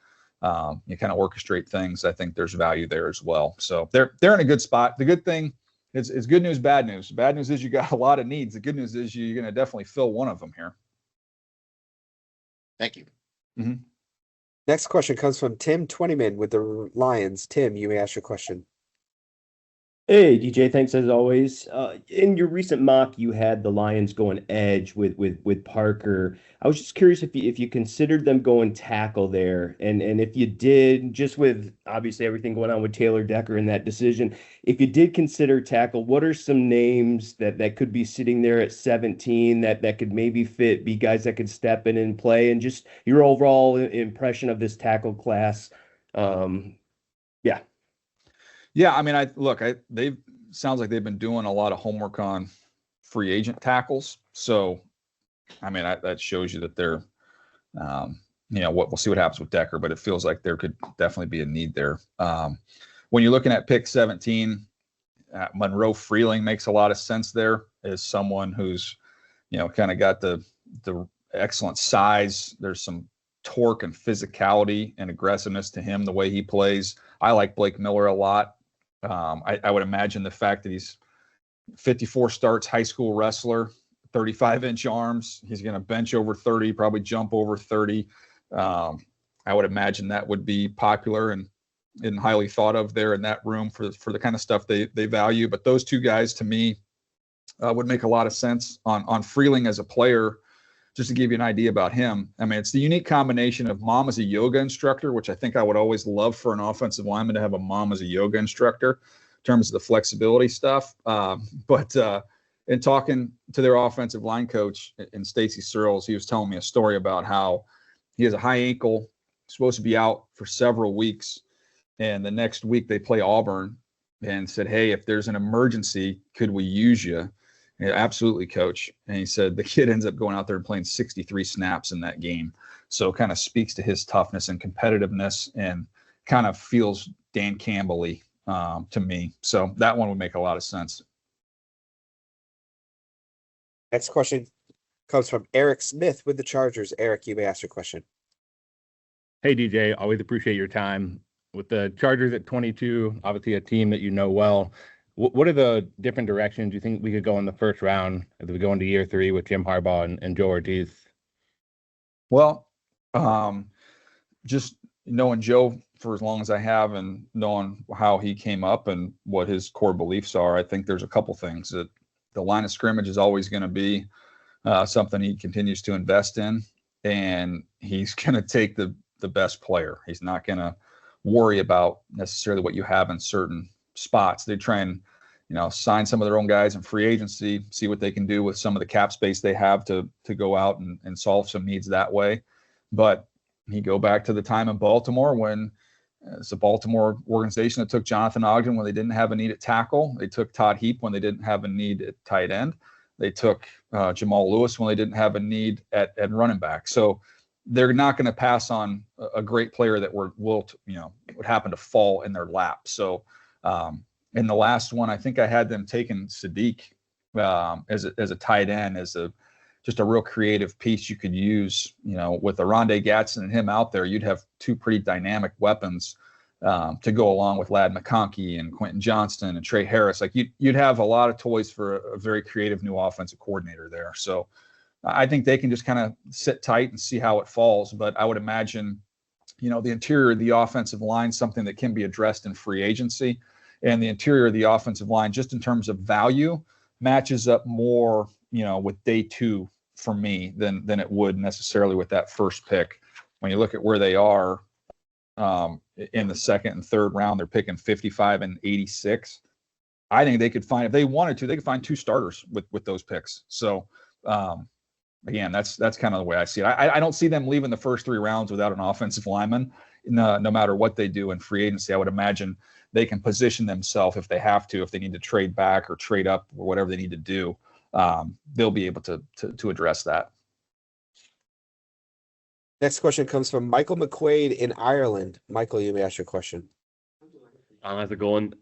you kind of orchestrate things, I think there's value there as well. So they're in a good spot. The good thing is good news, bad news. Bad news is you got a lot of needs. The good news is you're going to definitely fill one of them here. Thank you. Mm-hmm. Next question comes from Tim Twentyman with the Lions. Tim, you may ask your question. Hey, DJ, thanks as always. In your recent mock, you had the Lions going edge with Parker. I was just curious if you considered them going tackle there, and if you did, just with obviously everything going on with Taylor Decker in that decision, if you did consider tackle, what are some names that could be sitting there at 17 that could maybe be guys that could step in and play, and just your overall impression of this tackle class? Yeah. Yeah, I mean, they've sounds like they've been doing a lot of homework on free agent tackles. So, I mean, that shows you that they're, we'll see what happens with Decker, but it feels like there could definitely be a need there. When you're looking at pick 17, Monroe Freeling makes a lot of sense there as someone who's, kind of got the excellent size. There's some torque and physicality and aggressiveness to him, the way he plays. I like Blake Miller a lot. I would imagine the fact that he's 54 starts, high school wrestler, 35-inch arms. He's going to bench over 30, probably jump over 30. I would imagine that would be popular and highly thought of there in that room for the kind of stuff they value. But those two guys, to me, would make a lot of sense. On Freeling as a player, just to give you an idea about him, I mean, it's the unique combination of mom as a yoga instructor, which I think I would always love for an offensive lineman to have a mom as a yoga instructor in terms of the flexibility stuff. But in talking to their offensive line coach in Stacy Searles, he was telling me a story about how he has a high ankle, supposed to be out for several weeks. And the next week they play Auburn and said, hey, if there's an emergency, could we use you? Yeah, absolutely, coach. And he said the kid ends up going out there and playing 63 snaps in that game. So kind of speaks to his toughness and competitiveness and kind of feels Dan Campbell-y to me. So that one would make a lot of sense. Next question comes from Eric Smith with the Chargers. Eric, you may ask your question. Hey, DJ, always appreciate your time. With the Chargers at 22, obviously a team that you know well, what are the different directions you think we could go in the first round as we go into year 3 with Jim Harbaugh and Joe Ortiz? Well, just knowing Joe for as long as I have and knowing how he came up and what his core beliefs are, I think there's a couple things. That the line of scrimmage is always going to be something he continues to invest in, and he's going to take the best player. He's not going to worry about necessarily what you have in certain spots. They try and, sign some of their own guys in free agency, see what they can do with some of the cap space they have to go out and solve some needs that way. But you go back to the time in Baltimore when It's a Baltimore organization that took Jonathan Ogden when they didn't have a need at tackle. They took Todd Heap when they didn't have a need at tight end. They took Jamal Lewis when they didn't have a need at running back. So they're not going to pass on a great player that would happen to fall in their lap. So in the last one, I think I had them taking Sadiq as a tight end, as just a real creative piece you could use. With Aronde Gatson and him out there, you'd have two pretty dynamic weapons to go along with Ladd McConkey and Quentin Johnston and Trey Harris. Like you'd have a lot of toys for a very creative new offensive coordinator there. So I think they can just kind of sit tight and see how it falls. But I would imagine, the interior of the offensive line, something that can be addressed in free agency, and the interior of the offensive line, just in terms of value, matches up more, with day two for me than it would necessarily with that first pick. When you look at where they are in the second and third round, they're picking 55 and 86. I think they could find, if they wanted to, they could find two starters with those picks. So again, that's kind of the way I see it. I don't see them leaving the first three rounds without an offensive lineman. No matter what they do in free agency, I would imagine they can position themselves if they have to, if they need to trade back or trade up or whatever they need to do. They'll be able to address that. Next question comes from Michael McQuaid in Ireland. Michael, you may ask your question. How's it going?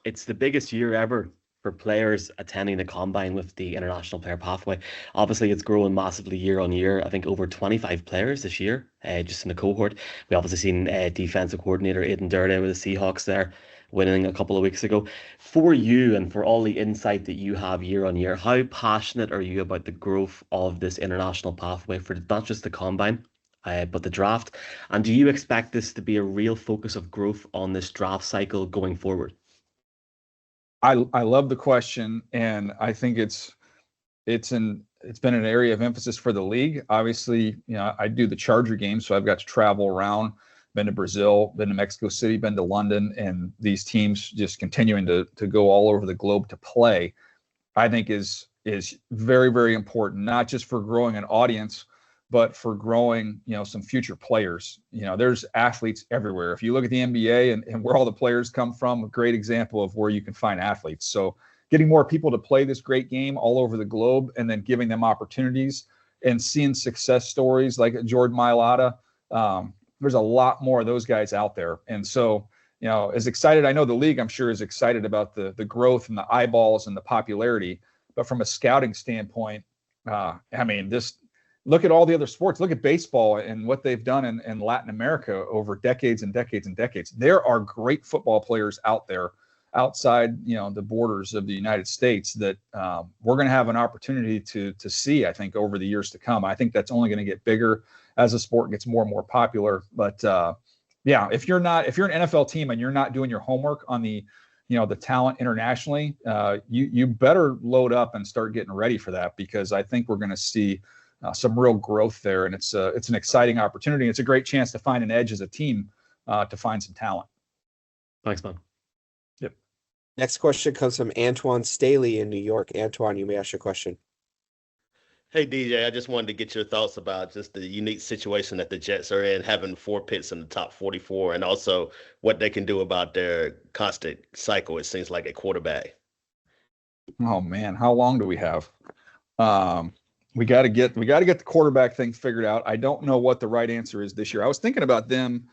It's the biggest year ever for players attending the combine with the international player pathway. Obviously, it's growing massively year on year. I think over 25 players this year, just in the cohort. We obviously seen defensive coordinator Aidan Durden with the Seahawks there, winning a couple of weeks ago. For you and for all the insight that you have year on year, how passionate are you about the growth of this international pathway for not just the combine, but the draft? And do you expect this to be a real focus of growth on this draft cycle going forward? I love the question, and I think it's been an area of emphasis for the league. Obviously, I do the Charger games, so I've got to travel around. Been to Brazil, been to Mexico City, been to London, and these teams just continuing to go all over the globe to play, I think is very, very important, not just for growing an audience, but for growing, some future players. There's athletes everywhere. If you look at the NBA and where all the players come from, a great example of where you can find athletes. So getting more people to play this great game all over the globe, and then giving them opportunities and seeing success stories like Jordan Mailata. There's a lot more of those guys out there. And so, as excited, I know the league, I'm sure, is excited about the growth and the eyeballs and the popularity. But from a scouting standpoint, just look at all the other sports. Look at baseball and what they've done in Latin America over decades and decades and decades. There are great football players out there outside, the borders of the United States that we're going to have an opportunity to see, I think, over the years to come. I think that's only going to get bigger as the sport gets more and more popular. But if you're an NFL team and you're not doing your homework on the talent internationally, you better load up and start getting ready for that, because I think we're going to see some real growth there, and it's an exciting opportunity. It's a great chance to find an edge as a team to find some talent. Thanks, man. Yep. Next question comes from Antoine Staley in New York. Antoine, you may ask your question. Hey, DJ, I just wanted to get your thoughts about just the unique situation that the Jets are in, having 4 picks in the top 44, and also what they can do about their constant cycle, it seems like, at quarterback. Oh man, how long do we have? We got to get the quarterback thing figured out. I don't know what the right answer is this year. I was thinking about them.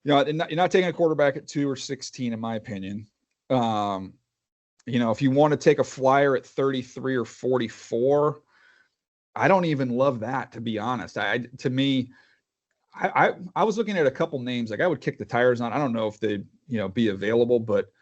You're not taking a quarterback at 2 or 16, in my opinion. If you want to take a flyer at 33 or 44, I don't even love that, to be honest. I was looking at a couple names. Like, I would kick the tires on. I don't know if they'd be available, but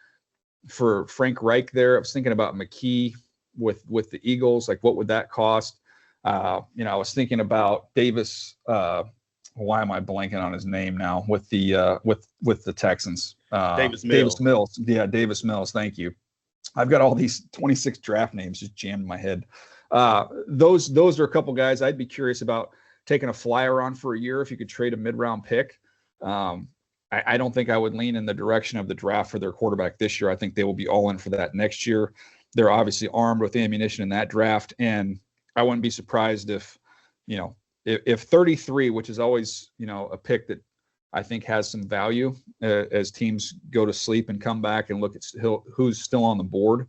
for Frank Reich there, I was thinking about McKee with the Eagles. Like, what would that cost? I was thinking about Davis. Why am I blanking on his name now? With the Texans, Davis Mills. Yeah, Davis Mills. Thank you. I've got all these 26 draft names just jammed in my head. Those are a couple guys I'd be curious about taking a flyer on for a year if you could trade a mid-round pick. I don't think I would lean in the direction of the draft for their quarterback this year. I think they will be all in for that next year. They're obviously armed with ammunition in that draft, and I wouldn't be surprised if 33, which is always, a pick that I think has some value as teams go to sleep and come back and look at who's still on the board.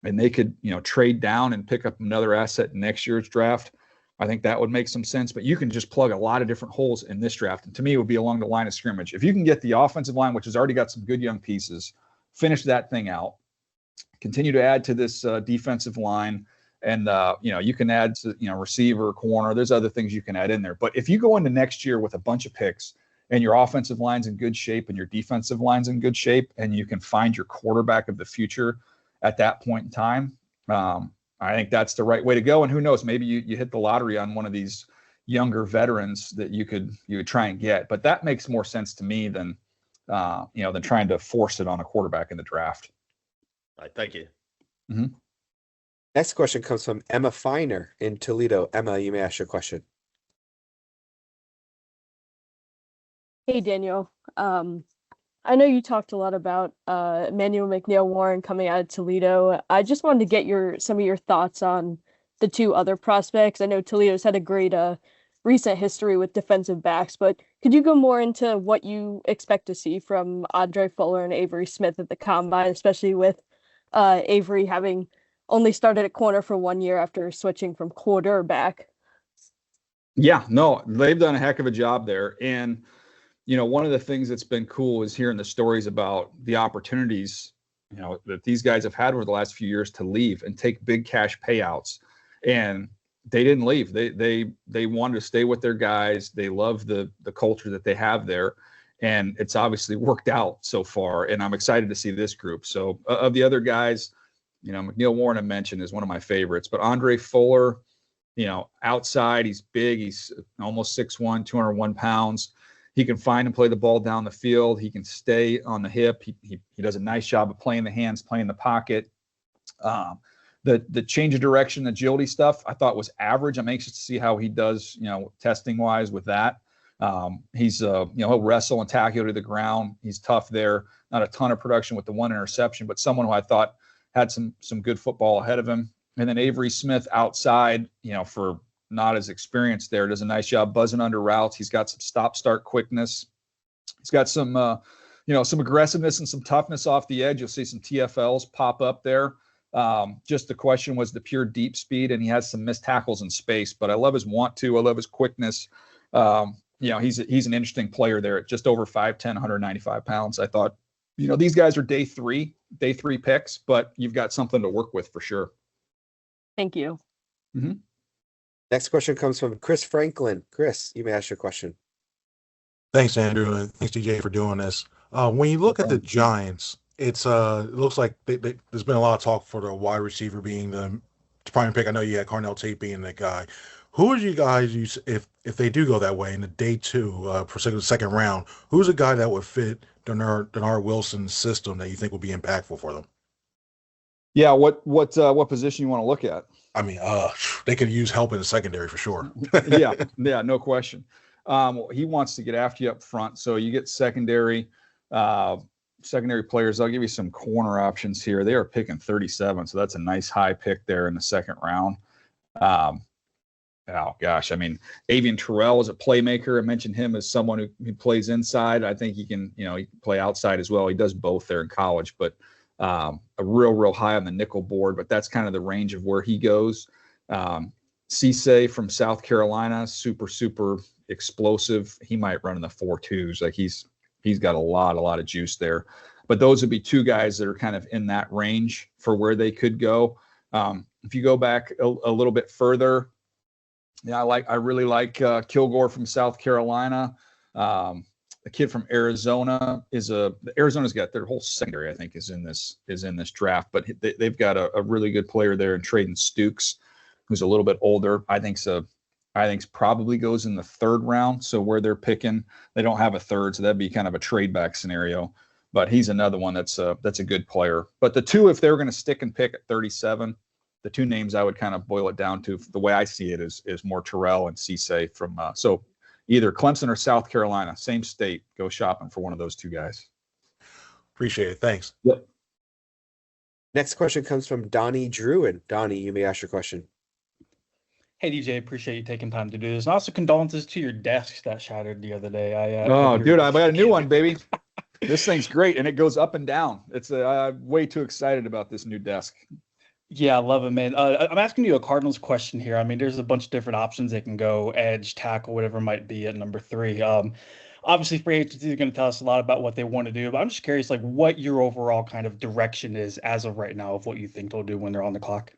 And they could, trade down and pick up another asset in next year's draft. I think that would make some sense. But you can just plug a lot of different holes in this draft. And to me, it would be along the line of scrimmage. If you can get the offensive line, which has already got some good young pieces, finish that thing out, continue to add to this defensive line. And, you can add to, receiver, corner. There's other things you can add in there. But if you go into next year with a bunch of picks and your offensive line's in good shape and your defensive line's in good shape, and you can find your quarterback of the future at that point in time, I think that's the right way to go. And who knows, maybe you hit the lottery on one of these younger veterans that you would try and get. But that makes more sense to me than trying to force it on a quarterback in the draft. All right, thank you. Mm-hmm. Next question comes from Emma Feiner in Toledo. Emma, you may ask your question. Hey, Daniel. I know you talked a lot about Emmanuel McNeil-Warren coming out of Toledo. I just wanted to get some of your thoughts on the two other prospects. I know Toledo's had a great recent history with defensive backs, but could you go more into what you expect to see from Andre Fuller and Avery Smith at the Combine, especially with Avery having only started at corner for 1 year after switching from quarterback? Yeah, no, they've done a heck of a job there. And, one of the things that's been cool is hearing the stories about the opportunities, that these guys have had over the last few years to leave and take big cash payouts. And they didn't leave. They wanted to stay with their guys. They love the culture that they have there. And it's obviously worked out so far. And I'm excited to see this group. So of the other guys, McNeil-Warren I mentioned is one of my favorites, but Andre Fuller, outside, he's big. He's almost 6'1", 201 pounds. He can find and play the ball down the field. He can stay on the hip. He does a nice job of playing the hands, playing the pocket. The change of direction, agility stuff, I thought was average. I'm anxious to see how he does, testing wise with that. He'll wrestle and tackle you to the ground. He's tough there. Not a ton of production with the one interception, but someone who I thought had some good football ahead of him. And then Avery Smith outside, for not as experienced there, does a nice job buzzing under routes. He's got some stop-start quickness. He's got some, some aggressiveness and some toughness off the edge. You'll see some TFLs pop up there. Just the question was the pure deep speed, and he has some missed tackles in space. But I love his want to. I love his quickness. He's an interesting player there at just over 5'10", 195 pounds. I thought, these guys are day three picks, but you've got something to work with for sure. Thank you. Mm-hmm. Next question comes from Chris Franklin. Chris, you may ask your question. Thanks, Andrew, and thanks, DJ, for doing this. When you look at the Giants, it looks like there's been a lot of talk for the wide receiver being the prime pick. I know you had Carnell Tate being that guy. Who would you guys use if they do go that way in the day two for second round? Who's a guy that would fit Denard Wilson's system that you think would be impactful for them? Yeah, what position you want to look at? I mean, they could use help in the secondary for sure. yeah, no question. He wants to get after you up front, so you get secondary players. I'll give you some corner options here. They are picking 37, so that's a nice high pick there in the second round. Oh gosh, I mean, Avian Terrell is a playmaker. I mentioned him as someone who plays inside. I think he can play outside as well. He does both there in college, but a real high on the nickel board. But that's kind of the range of where he goes. Cisse from South Carolina, super explosive. He might run in the 4.2s. Like he's got a lot of juice there. But those would be two guys that are kind of in that range for where they could go. If you go back a little bit further. Yeah, I really like Kilgore from South Carolina. The kid from Arizona Arizona's got their whole secondary, I think, is in this draft. But they've got a really good player there in Traden Stukes, who's a little bit older. I think probably goes in the third round. So where they're picking, they don't have a third, so that'd be kind of a trade back scenario. But he's another one that's a good player. But the two, if they're going to stick and pick at 37. The two names I would kind of boil it down to, the way I see it, is more Terrell and Cisse from so either Clemson or South Carolina, same state. Go shopping for one of those two guys. Appreciate it. Thanks. Yep. Next question comes from Donnie Druin. Donnie, you may ask your question. Hey DJ, appreciate you taking time to do this. And also condolences to your desk that shattered the other day. Oh, dude, I got a new one, baby. This thing's great, and it goes up and down. It's way too excited about this new desk. Yeah, I love it, man. I'm asking you a Cardinals question here. I mean, there's a bunch of different options they can go, edge, tackle, whatever it might be at number 3. Obviously, free agency is going to tell us a lot about what they want to do, but I'm just curious, like, what your overall kind of direction is as of right now of what you think they'll do when they're on the clock.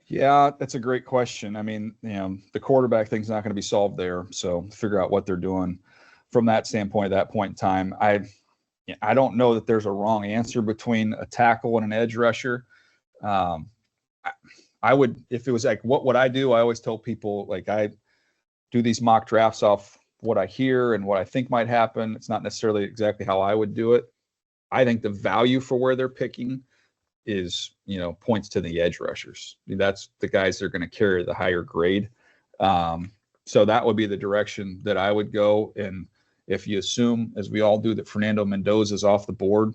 Yeah, that's a great question. I mean, the quarterback thing's not going to be solved there, so figure out what they're doing from that standpoint at that point in time. I don't know that there's a wrong answer between a tackle and an edge rusher. I would, if it was like, what would I do? I always tell people, like, I do these mock drafts off what I hear and what I think might happen. It's not necessarily exactly how I would do it. I think the value for where they're picking is, points to the edge rushers. I mean, that's the guys that are going to carry the higher grade. So that would be the direction that I would go. And if you assume, as we all do, that Fernando Mendoza is off the board,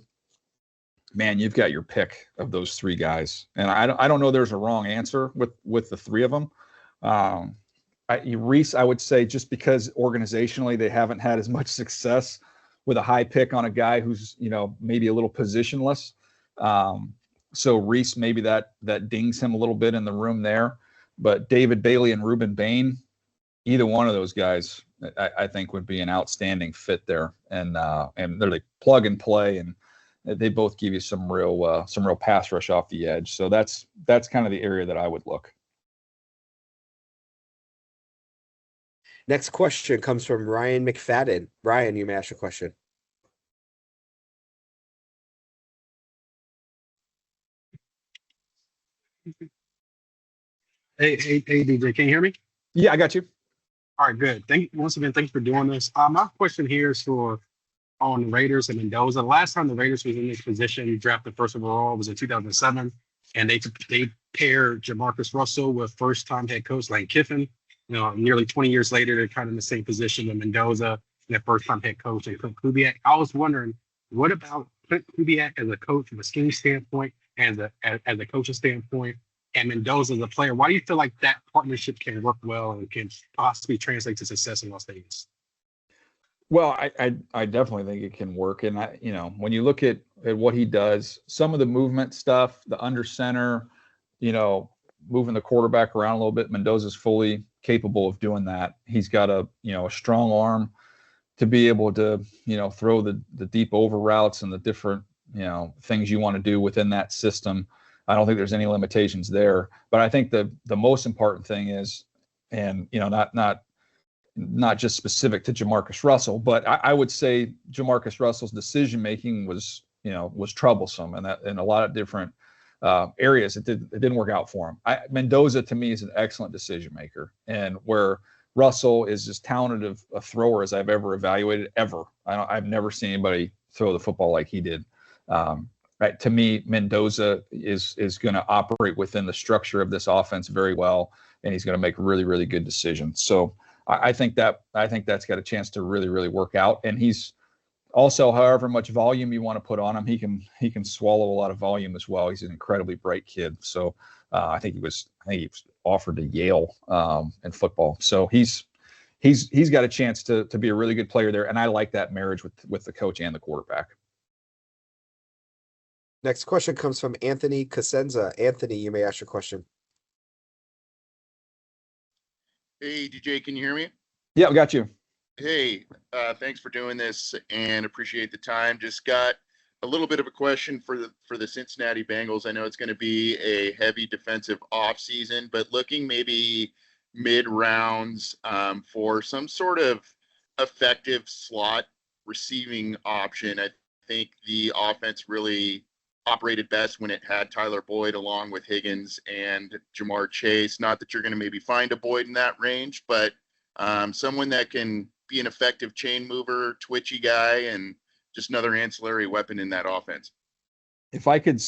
man, you've got your pick of those 3 guys. And I don't know there's a wrong answer with the 3 of them. Reese, I would say, just because organizationally they haven't had as much success with a high pick on a guy who's, maybe a little positionless. So Reese, maybe that dings him a little bit in the room there. But David Bailey and Reuben Bain, either one of those guys, I think would be an outstanding fit there. And they're like plug and play, and they both give you some real pass rush off the edge. So that's kind of the area that I would look. Next question comes from Ryan McFadden. Ryan, you may ask your question. Hey, DJ, can you hear me? Yeah, I got you. All right, good. Once again, thanks for doing this. My question here is on Raiders and Mendoza. The last time the Raiders was in this position, drafted first overall, was in 2007, and they paired Jamarcus Russell with first-time head coach Lane Kiffin. Nearly 20 years later, they're kind of in the same position with Mendoza and their first-time head coach and Clint Kubiak. I was wondering, what about Clint Kubiak as a coach from a scheme standpoint and as a coaching standpoint, and Mendoza as a player? Why do you feel like that partnership can work well and can possibly translate to success in Las Vegas? Well, I definitely think it can work. And when you look at what he does, some of the movement stuff, the under center, moving the quarterback around a little bit, Mendoza's fully capable of doing that. He's got a strong arm to be able to, throw the deep over routes and the different, things you want to do within that system. I don't think there's any limitations there. But I think the most important thing is, and not just specific to Jamarcus Russell, but I would say Jamarcus Russell's decision making was troublesome, and that in a lot of different areas it didn't work out for him. Mendoza to me is an excellent decision maker, and where Russell is as talented a thrower as I've ever evaluated ever. I've never seen anybody throw the football like he did. Right, to me, Mendoza is going to operate within the structure of this offense very well, and he's going to make really, really good decisions. So I think that's got a chance to really, really work out. And he's also, however much volume you want to put on him, he can swallow a lot of volume as well. He's an incredibly bright kid. So I think he was offered to Yale in football. So he's got a chance to be a really good player there. And I like that marriage with the coach and the quarterback. Next question comes from Anthony Cosenza. Anthony, you may ask your question. Hey, DJ, can you hear me? Yeah, we got you. Hey, thanks for doing this and appreciate the time. Just got a little bit of a question for the Cincinnati Bengals. I know it's going to be a heavy defensive offseason, but looking maybe mid-rounds for some sort of effective slot receiving option. I think the offense really operated best when it had Tyler Boyd along with Higgins and Jamar Chase. Not that you're going to maybe find a Boyd in that range, but someone that can be an effective chain mover, twitchy guy, and just another ancillary weapon in that offense. If I could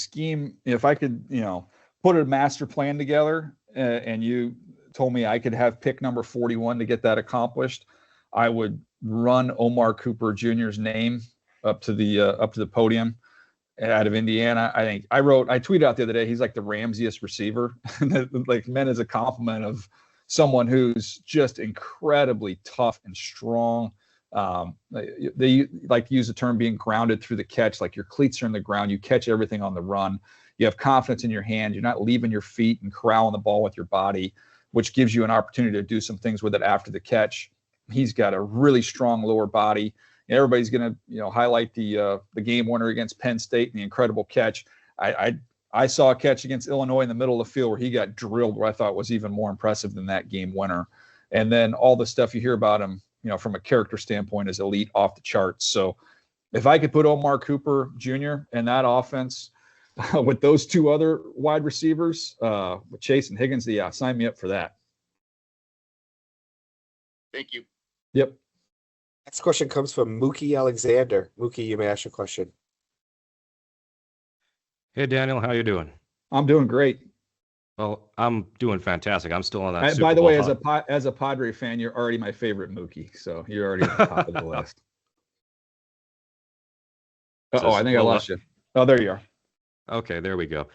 put a master plan together and you told me I could have pick number 41 to get that accomplished, I would run Omar Cooper Jr.'s name up to the podium out of Indiana. I think I tweeted out the other day, he's like the Ramseyest receiver, like meant as a compliment of someone who's just incredibly tough and strong. They like to use the term being grounded through the catch, like your cleats are in the ground, you catch everything on the run, you have confidence in your hand, you're not leaving your feet and corralling the ball with your body, which gives you an opportunity to do some things with it after the catch. He's got a really strong lower body. Everybody's going to, highlight the game winner against Penn State and the incredible catch. I saw a catch against Illinois in the middle of the field where he got drilled, where I thought was even more impressive than that game winner. And then all the stuff you hear about him, from a character standpoint, is elite, off the charts. So if I could put Omar Cooper Jr. in that offense with those two other wide receivers, with Chase and Higgins, yeah, sign me up for that. Thank you. Yep. Next question comes from Mookie Alexander. Mookie, you may ask your question. Hey, Daniel, how you doing? I'm doing great. Well, I'm doing fantastic. I'm still on that. Super By the Bowl way, hunt. as a Padre fan, you're already my favorite Mookie, so you're already at the top of the list. I think I lost you. Oh, there you are. Okay, there we go.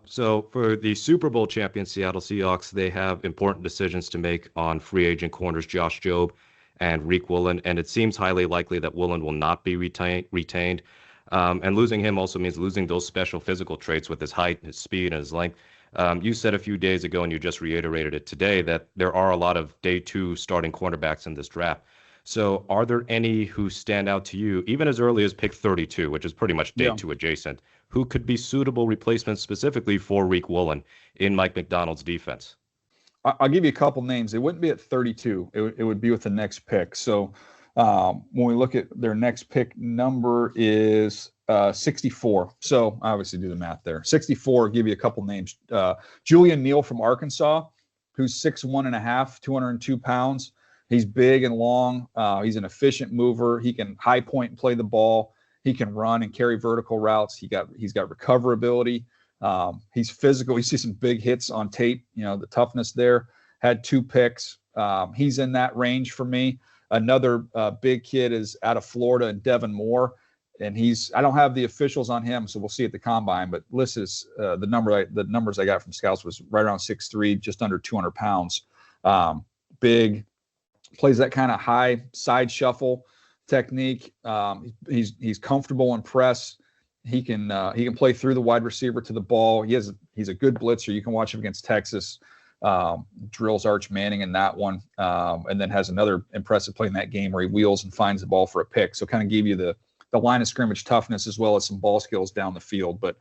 So for the Super Bowl champion Seattle Seahawks, they have important decisions to make on free agent corners Josh Jobe and Reek Woolen, and it seems highly likely that Woolen will not be retained. And losing him also means losing those special physical traits with his height, his speed, and his length. You said a few days ago, and you just reiterated it today, that there are a lot of day 2 starting cornerbacks in this draft. So are there any who stand out to you, even as early as pick 32, which is pretty much day 2 adjacent, who could be suitable replacements specifically for Reek Woolen in Mike McDonald's defense? I'll give you a couple names. It wouldn't be at 32. It would be with the next pick. So when we look at their next pick number is 64. So I obviously do the math there. 64, give you a couple names. Julian Neal from Arkansas, who's 6'1.5", 202 pounds. He's big and long. He's an efficient mover. He can high point and play the ball. He can run and carry vertical routes. He's got recoverability. He's physical. You see some big hits on tape. The toughness there. Had 2 picks. He's in that range for me. Another big kid is out of Florida, and Devin Moore, and I don't have the officials on him, so we'll see at the combine. But listed the numbers I got from scouts was right around 6'3", just under 200 pounds. Big, plays that kind of high side shuffle technique. He's comfortable in press. He can play through the wide receiver to the ball. He's a good blitzer. You can watch him against Texas. Drills Arch Manning in that one, and then has another impressive play in that game where he wheels and finds the ball for a pick. So kind of gave you the line of scrimmage toughness as well as some ball skills down the field. But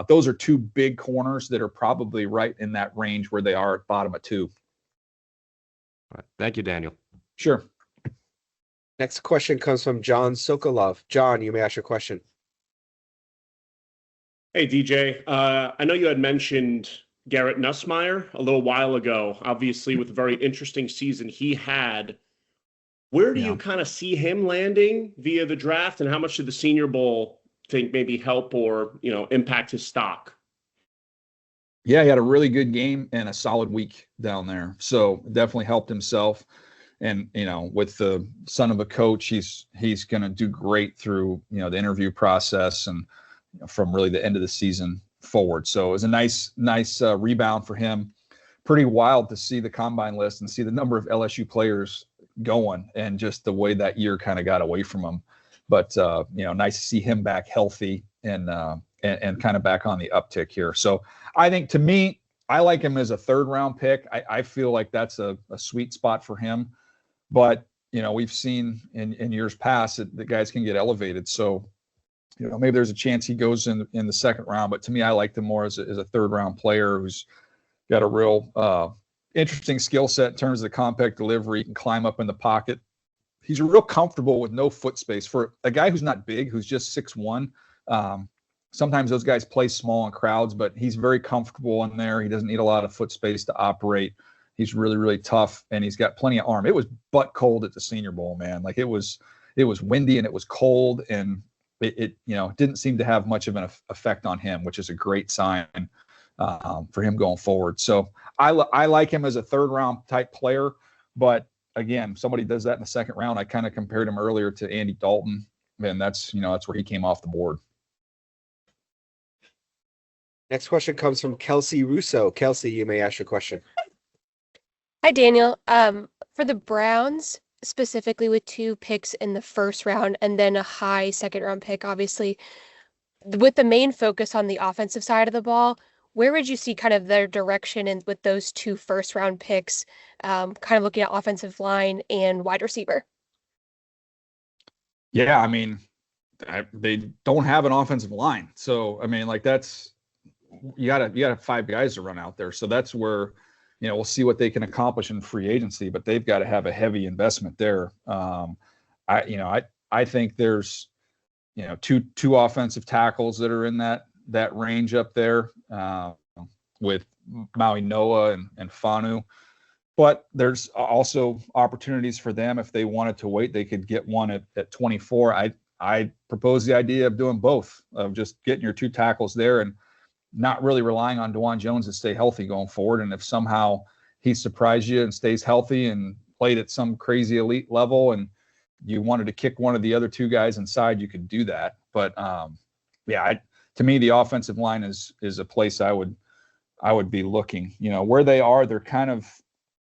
those are 2 big corners that are probably right in that range where they are at bottom of 2. All right. Thank you, Daniel. Sure. Next question comes from John Sokolov. John, you may ask your question. Hey, DJ. I know you had mentioned Garrett Nusmire a little while ago, obviously with a very interesting season he had. Where do you kind of see him landing via the draft, and how much did the Senior Bowl think maybe help or, impact his stock? Yeah, he had a really good game and a solid week down there. So definitely helped himself. And, with the son of a coach, he's going to do great through, the interview process and from really the end of the season forward. So it was a nice rebound for him. Pretty wild to see the combine list and see the number of LSU players going and just the way that year kind of got away from him. But, nice to see him back healthy and kind of back on the uptick here. So I think, to me, I like him as a 3rd round pick. I feel like that's a sweet spot for him. But, we've seen in years past that the guys can get elevated. So, maybe there's a chance he goes in the 2nd round. But to me, I like him more as a 3rd round player who's got a real interesting skill set in terms of the compact delivery. He can climb up in the pocket. He's real comfortable with no foot space. For a guy who's not big, who's just 6'1", sometimes those guys play small in crowds, but he's very comfortable in there. He doesn't need a lot of foot space to operate. He's really, really tough, and he's got plenty of arm. It was butt cold at the Senior Bowl, man. Like it was windy and it was cold, and it didn't seem to have much of an effect on him, which is a great sign for him going forward. So I like him as a 3rd round type player, but again, somebody does that in the 2nd round. I kind of compared him earlier to Andy Dalton, and that's where he came off the board. Next question comes from Kelsey Russo. Kelsey, you may ask your question. Hi, Daniel. For the Browns, specifically with 2 picks in the first round and then a high second round pick, obviously, with the main focus on the offensive side of the ball, where would you see kind of their direction in with those 2 first round picks, kind of looking at offensive line and wide receiver? Yeah, I mean, they don't have an offensive line. So, I mean, like that's you gotta have 5 guys to run out there. So that's where, we'll see what they can accomplish in free agency, but they've got to have a heavy investment there. I think there's, two offensive tackles that are in that range up there with Maui Noah and Fanu. But there's also opportunities for them. If they wanted to wait, they could get one at 24. I propose the idea of doing both, of just getting your 2 tackles there and not really relying on DeJuan Jones to stay healthy going forward. And if somehow he surprised you and stays healthy and played at some crazy elite level and you wanted to kick one of the other 2 guys inside, you could do that. But to me, the offensive line is a place I would be looking. Where they are, they're kind of,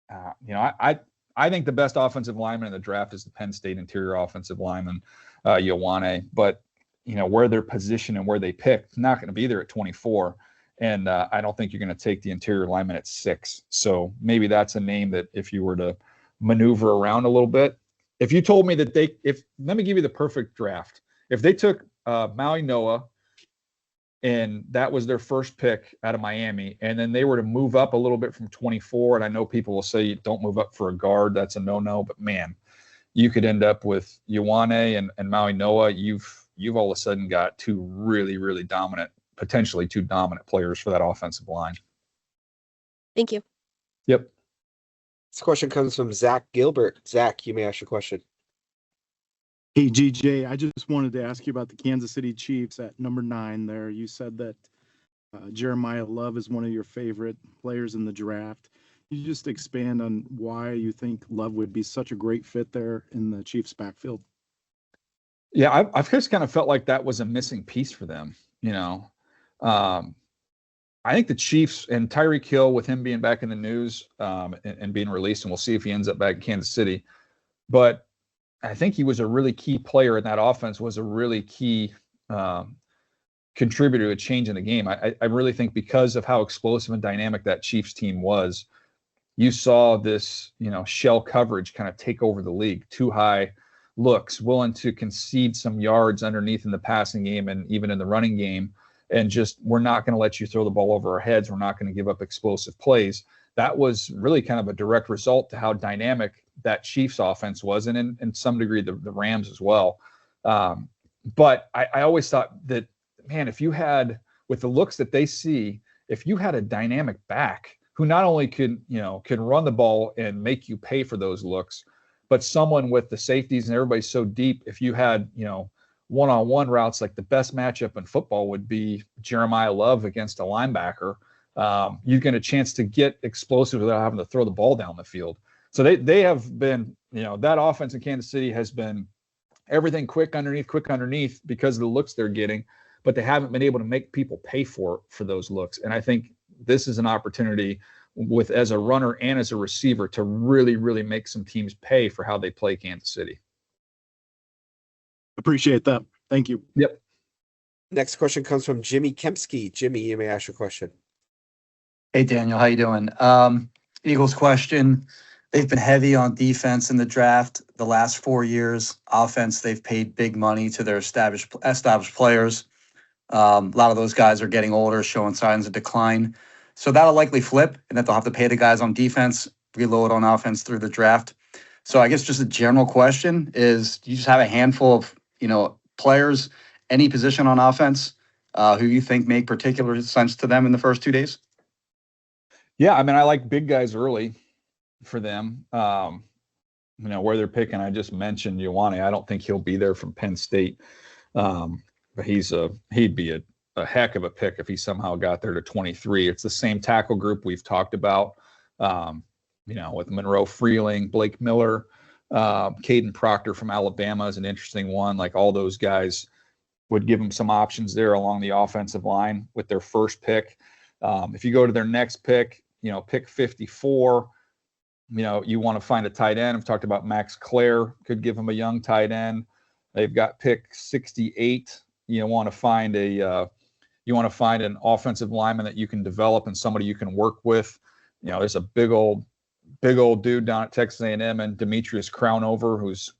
I think the best offensive lineman in the draft is the Penn State interior offensive lineman, Ioane. But where they're positioned and where they pick, not going to be there at 24. And I don't think you're going to take the interior lineman at 6. So maybe that's a name that if you were to maneuver around a little bit, if you told me that let me give you the perfect draft. If they took Maui Noah and that was their first pick out of Miami, and then they were to move up a little bit from 24, and I know people will say don't move up for a guard, that's a no-no, but man, you could end up with Ioane and Maui Noah. You've all of a sudden got 2 really, really dominant, potentially 2 dominant players for that offensive line. Thank you. Yep. This question comes from Zach Gilbert. Zach, you may ask your question. Hey, GJ, I just wanted to ask you about the Kansas City Chiefs at number 9 there. You said that Jeremiah Love is one of your favorite players in the draft. Can you just expand on why you think Love would be such a great fit there in the Chiefs backfield? Yeah, I've just kind of felt like that was a missing piece for them. I think the Chiefs and Tyreek Hill, with him being back in the news and being released, and we'll see if he ends up back in Kansas City. But I think he was a really key player in that offense, was a really key contributor to a change in the game. I really think because of how explosive and dynamic that Chiefs team was, you saw this, shell coverage kind of take over the league. 2 high looks, willing to concede some yards underneath in the passing game and even in the running game. And just, we're not going to let you throw the ball over our heads. We're not going to give up explosive plays. That was really kind of a direct result to how dynamic that Chiefs offense was, and in some degree the Rams as well. But I always thought that, man, if you had, with the looks that they see, if you had a dynamic back who not only can run the ball and make you pay for those looks, but someone with the safeties and everybody's so deep, if you had, one-on-one routes, like the best matchup in football would be Jeremiah Love against a linebacker. You get a chance to get explosive without having to throw the ball down the field. So they have been, that offense in Kansas City has been everything quick underneath because of the looks they're getting, but they haven't been able to make people pay for those looks. And I think this is an opportunity as a runner and as a receiver to really, really make some teams pay for how they play Kansas City. Appreciate that. Thank you. Yep. Next question comes from Jimmy Kempski. Jimmy, you may ask your question. Hey, Daniel, how you doing? Eagles question. They've been heavy on defense in the draft the last 4 years. Offense, they've paid big money to their established players. A lot of those guys are getting older, showing signs of decline. So that'll likely flip, and that they'll have to pay the guys on defense, reload on offense through the draft. So I guess just a general question is, do you just have a handful of players, any position on offense, who you think make particular sense to them in the first 2 days? Yeah, I mean, I like big guys early for them. Where they're picking, I just mentioned Ioane. I don't think he'll be there from Penn State, but he'd be a heck of a pick if he somehow got there to 23. It's the same tackle group we've talked about, with Monroe Freeling, Blake Miller, Caden Proctor from Alabama is an interesting one. Like all those guys, would give them some options there along the offensive line with their first pick. If you go to their next pick, pick 54, you want to find a tight end. I've talked about Max Clare, could give them a young tight end. They've got pick 68. You want to find an offensive lineman that you can develop and somebody you can work with. There's a big old dude down at Texas A&M and Demetrius Crownover, who's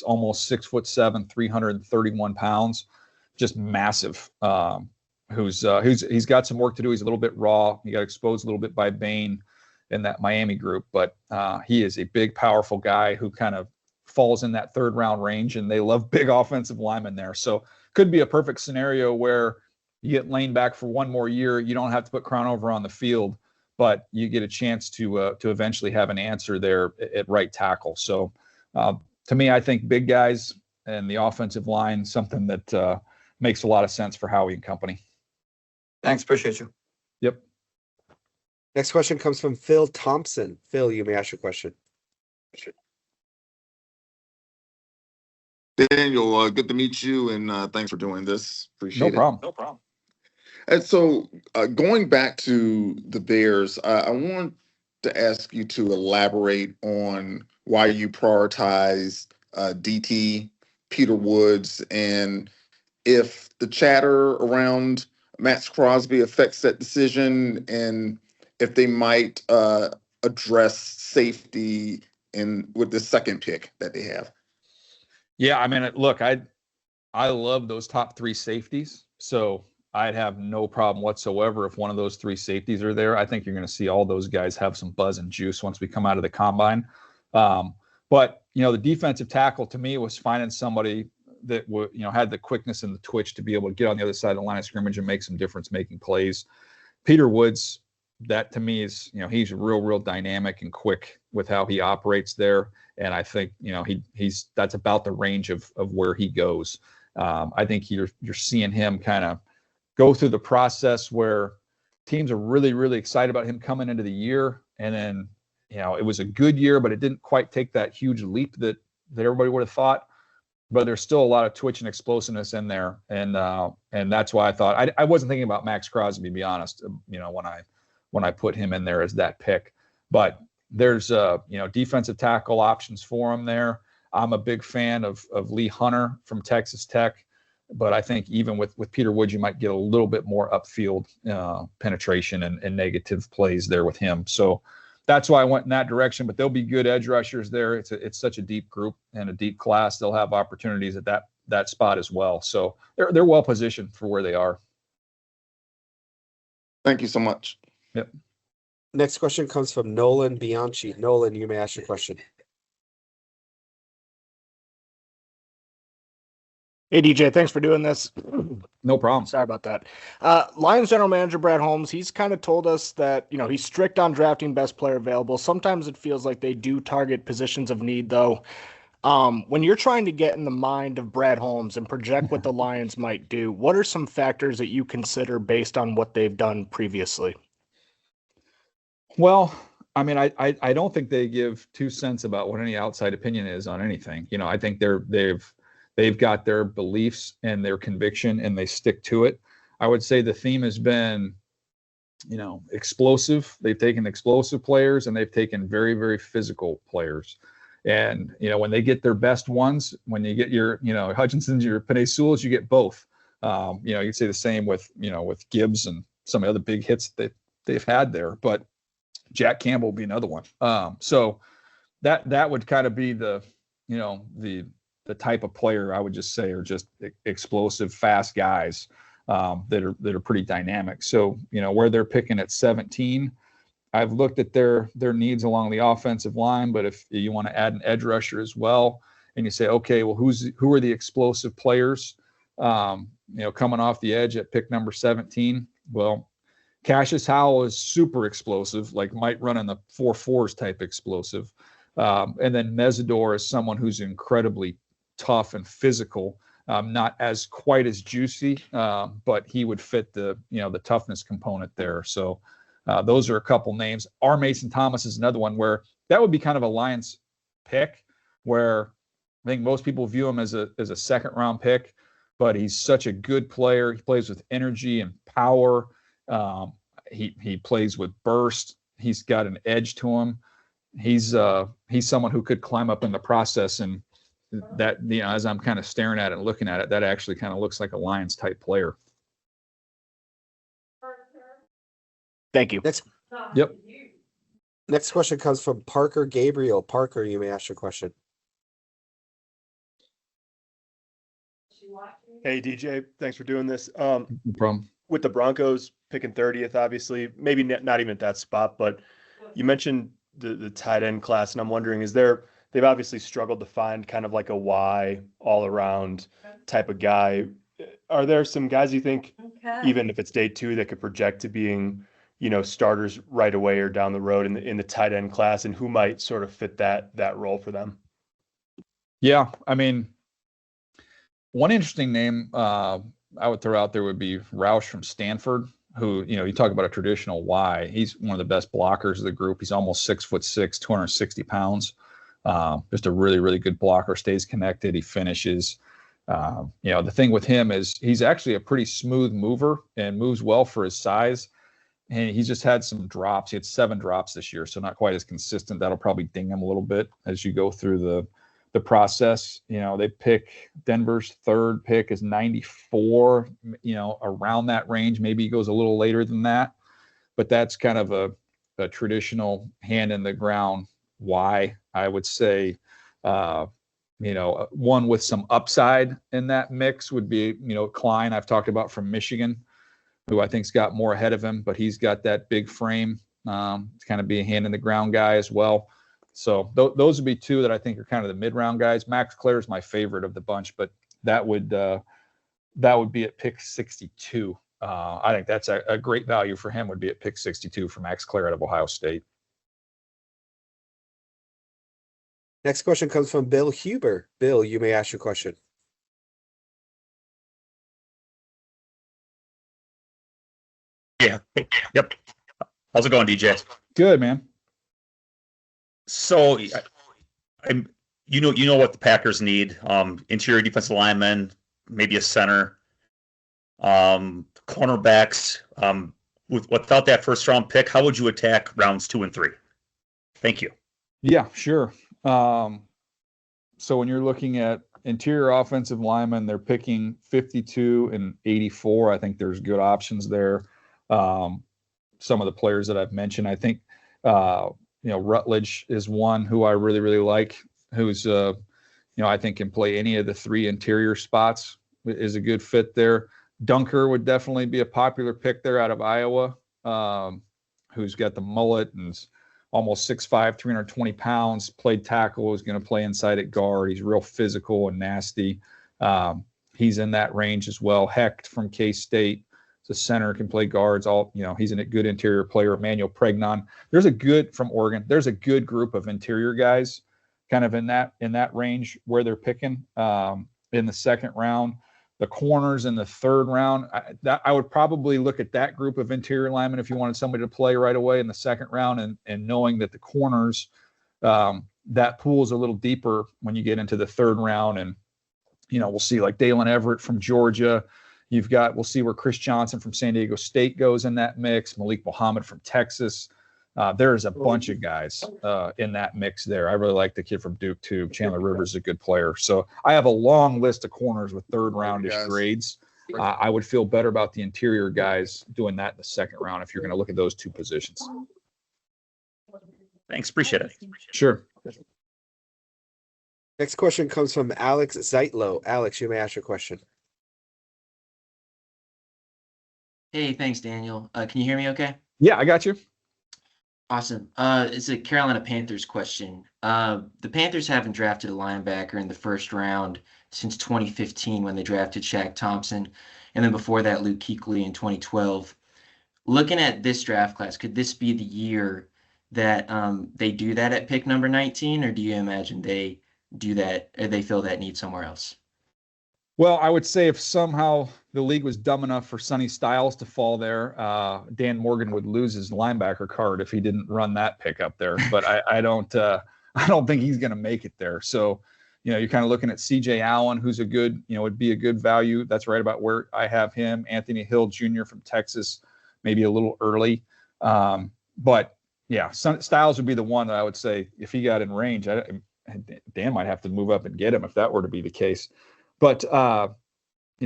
almost 6'7", 331 pounds, just massive. He's got some work to do. He's a little bit raw. He got exposed a little bit by Bain in that Miami group, but he is a big, powerful guy who kind of falls in that third round range, and they love big offensive linemen there. So could be a perfect scenario where you get Lane back for one more year. You don't have to put Crownover on the field, but you get a chance to eventually have an answer there at right tackle. So to me, I think big guys and the offensive line, something that makes a lot of sense for Howie and company. Thanks. Appreciate you. Yep. Next question comes from Phil Thompson. Phil, you may ask your question. Daniel, good to meet you, and thanks for doing this. Appreciate it. No problem. And so, going back to the Bears, I want to ask you to elaborate on why you prioritize DT, Peter Woods, and if the chatter around Max Crosby affects that decision, and if they might address safety with the second pick that they have. Yeah, I mean, look, I love those top three safeties, so I'd have no problem whatsoever if one of those three safeties are there. I think you're going to see all those guys have some buzz and juice once we come out of the combine. But the defensive tackle to me was finding somebody that had the quickness and the twitch to be able to get on the other side of the line of scrimmage and make some difference-making plays. Peter Woods, that to me is, he's real dynamic and quick with how he operates there. And I think, that's about the range of where he goes. I think you're seeing him kind of go through the process where teams are really excited about him coming into the year. And then, it was a good year, but it didn't quite take that huge leap that everybody would have thought. But there's still a lot of twitch and explosiveness in there. And that's why I thought I wasn't thinking about Max Crosby, to be honest, when I put him in there as that pick. But there's defensive tackle options for him there. I'm a big fan of Lee Hunter from Texas Tech, but I think even with Peter Woods, you might get a little bit more upfield penetration and negative plays there with him. So that's why I went in that direction. But there'll be good edge rushers there. It's such a deep group and a deep class. They'll have opportunities at that spot as well. So they're well positioned for where they are. Thank you so much. Yep. Next question comes from Nolan Bianchi. Nolan, you may ask your question. Hey, DJ, thanks for doing this. No problem. Sorry about that. Lions general manager Brad Holmes, he's kind of told us that, he's strict on drafting best player available. Sometimes it feels like they do target positions of need, though. When you're trying to get in the mind of Brad Holmes and project what the Lions might do, what are some factors that you consider based on what they've done previously? Well, I mean, I don't think they give 2 cents about what any outside opinion is on anything. I think they've got their beliefs and their conviction, and they stick to it. I would say the theme has been, explosive. They've taken explosive players and they've taken very, very physical players. And, when they get their best ones, when you get your, Hutchinsons, your Penei Sewells, you get both. You'd say the same with Gibbs and some of the other big hits that they've had there. But Jack Campbell would be another one. So that would kind of be the type of player I would just say are just explosive, fast guys that are pretty dynamic. So, where they're picking at 17, I've looked at their needs along the offensive line, but if you want to add an edge rusher as well, and you say, okay, well, who are the explosive players, coming off the edge at pick number 17? Well, Cassius Howell is super explosive, like might run in the 4.4s type explosive. And then Mesidor is someone who's incredibly tough and physical, not as quite as juicy, but he would fit the toughness component there. So those are a couple names. R. Mason Thomas is another one where that would be kind of a Lions pick, where I think most people view him as a second round pick. but he's such a good player. He plays with energy and power. He plays with burst. He's got an edge to him. He's someone who could climb up in the process, and that, as I'm kind of staring at it and looking at it, that actually kind of looks like a Lions type player. Thank you. Yep. Next question comes from Parker Gabriel. Parker, you may ask your question. Hey, DJ, thanks for doing this. No problem. With the Broncos picking 30th, obviously, maybe not even at that spot, but you mentioned the tight end class, and I'm wondering, they've obviously struggled to find kind of like a Y all-around type of guy. Are there some guys you think, even if it's day 2, that could project to being, starters right away or down the road in the tight end class, and who might sort of fit that role for them? Yeah, I mean, one interesting name I would throw out there would be Roush from Stanford, who, you talk about a traditional Y. He's one of the best blockers of the group. He's almost 6'6", 260 pounds. Just a really, really good blocker, stays connected. He finishes. The thing with him is he's actually a pretty smooth mover and moves well for his size. And he's just had some drops. He had 7 drops this year, so not quite as consistent. That'll probably ding him a little bit as you go through the process. They pick Denver's 3rd pick is 94, around that range. Maybe he goes a little later than that, but that's kind of a traditional hand in the ground Y, I would say. One with some upside in that mix would be, Klein, I've talked about, from Michigan, who I think's got more ahead of him, but he's got that big frame to kind of be a hand in the ground guy as well. So those would be 2 that I think are kind of the mid-round guys. Max Clare is my favorite of the bunch, but that would be at pick 62. I think that's a great value for him, would be at pick 62 for Max Clare out of Ohio State. Next question comes from Bill Huber. Bill, you may ask your question. Yeah. Yep. How's it going, DJ? Good, man. So, you know what the Packers need: interior defensive linemen, maybe a center, cornerbacks. Without that first round pick, how would you attack rounds 2 and 3? Thank you. Yeah, sure. So when you're looking at interior offensive linemen, they're picking 52 and 84. I think there's good options there. Some of the players that I've mentioned, I think, Rutledge is one who I really, really like, who's, I think can play any of the 3 interior spots, is a good fit there. Dunker would definitely be a popular pick there out of Iowa, who's got the mullet and almost 6'5", 320 pounds, played tackle, is going to play inside at guard. He's real physical and nasty. He's in that range as well. Hecht from K-State, the center, can play guards. He's a good interior player. Emmanuel Pregnon. From Oregon. There's a good group of interior guys kind of in that range where they're picking in the 2nd round. The corners in the 3rd round, I would probably look at that group of interior linemen if you wanted somebody to play right away in the 2nd round, and knowing that the corners, that pool is a little deeper when you get into the 3rd round. And, we'll see like Dalen Everett from Georgia. We'll see where Chris Johnson from San Diego State goes in that mix. Malik Muhammad from Texas. There's a bunch of guys in that mix there. I really like the kid from Duke too. Chandler Rivers is a good player. So I have a long list of corners with 3rd roundish grades. I would feel better about the interior guys doing that in the 2nd round if you're going to look at those 2 positions. Thanks. Appreciate it. Sure. Next question comes from Alex Zeitlo. Alex, you may ask your question. Hey, thanks, Daniel. Can you hear me okay? Yeah, I got you. Awesome. It's a Carolina Panthers question. The Panthers haven't drafted a linebacker in the 1st round since 2015 when they drafted Shaq Thompson, and then before that, Luke Kuechly in 2012. Looking at this draft class, could this be the year that they do that at pick number 19, or do you imagine they do that, or they fill that need somewhere else? Well, I would say if somehow the league was dumb enough for Sonny Styles to fall there, Dan Morgan would lose his linebacker card if he didn't run that pick up there. But I don't think he's going to make it there. So, you're kind of looking at CJ Allen, who's a good, would be a good value. That's right about where I have him. Anthony Hill Jr. from Texas, maybe a little early. But yeah, Styles would be the one that I would say if he got in range. Dan might have to move up and get him if that were to be the case. But,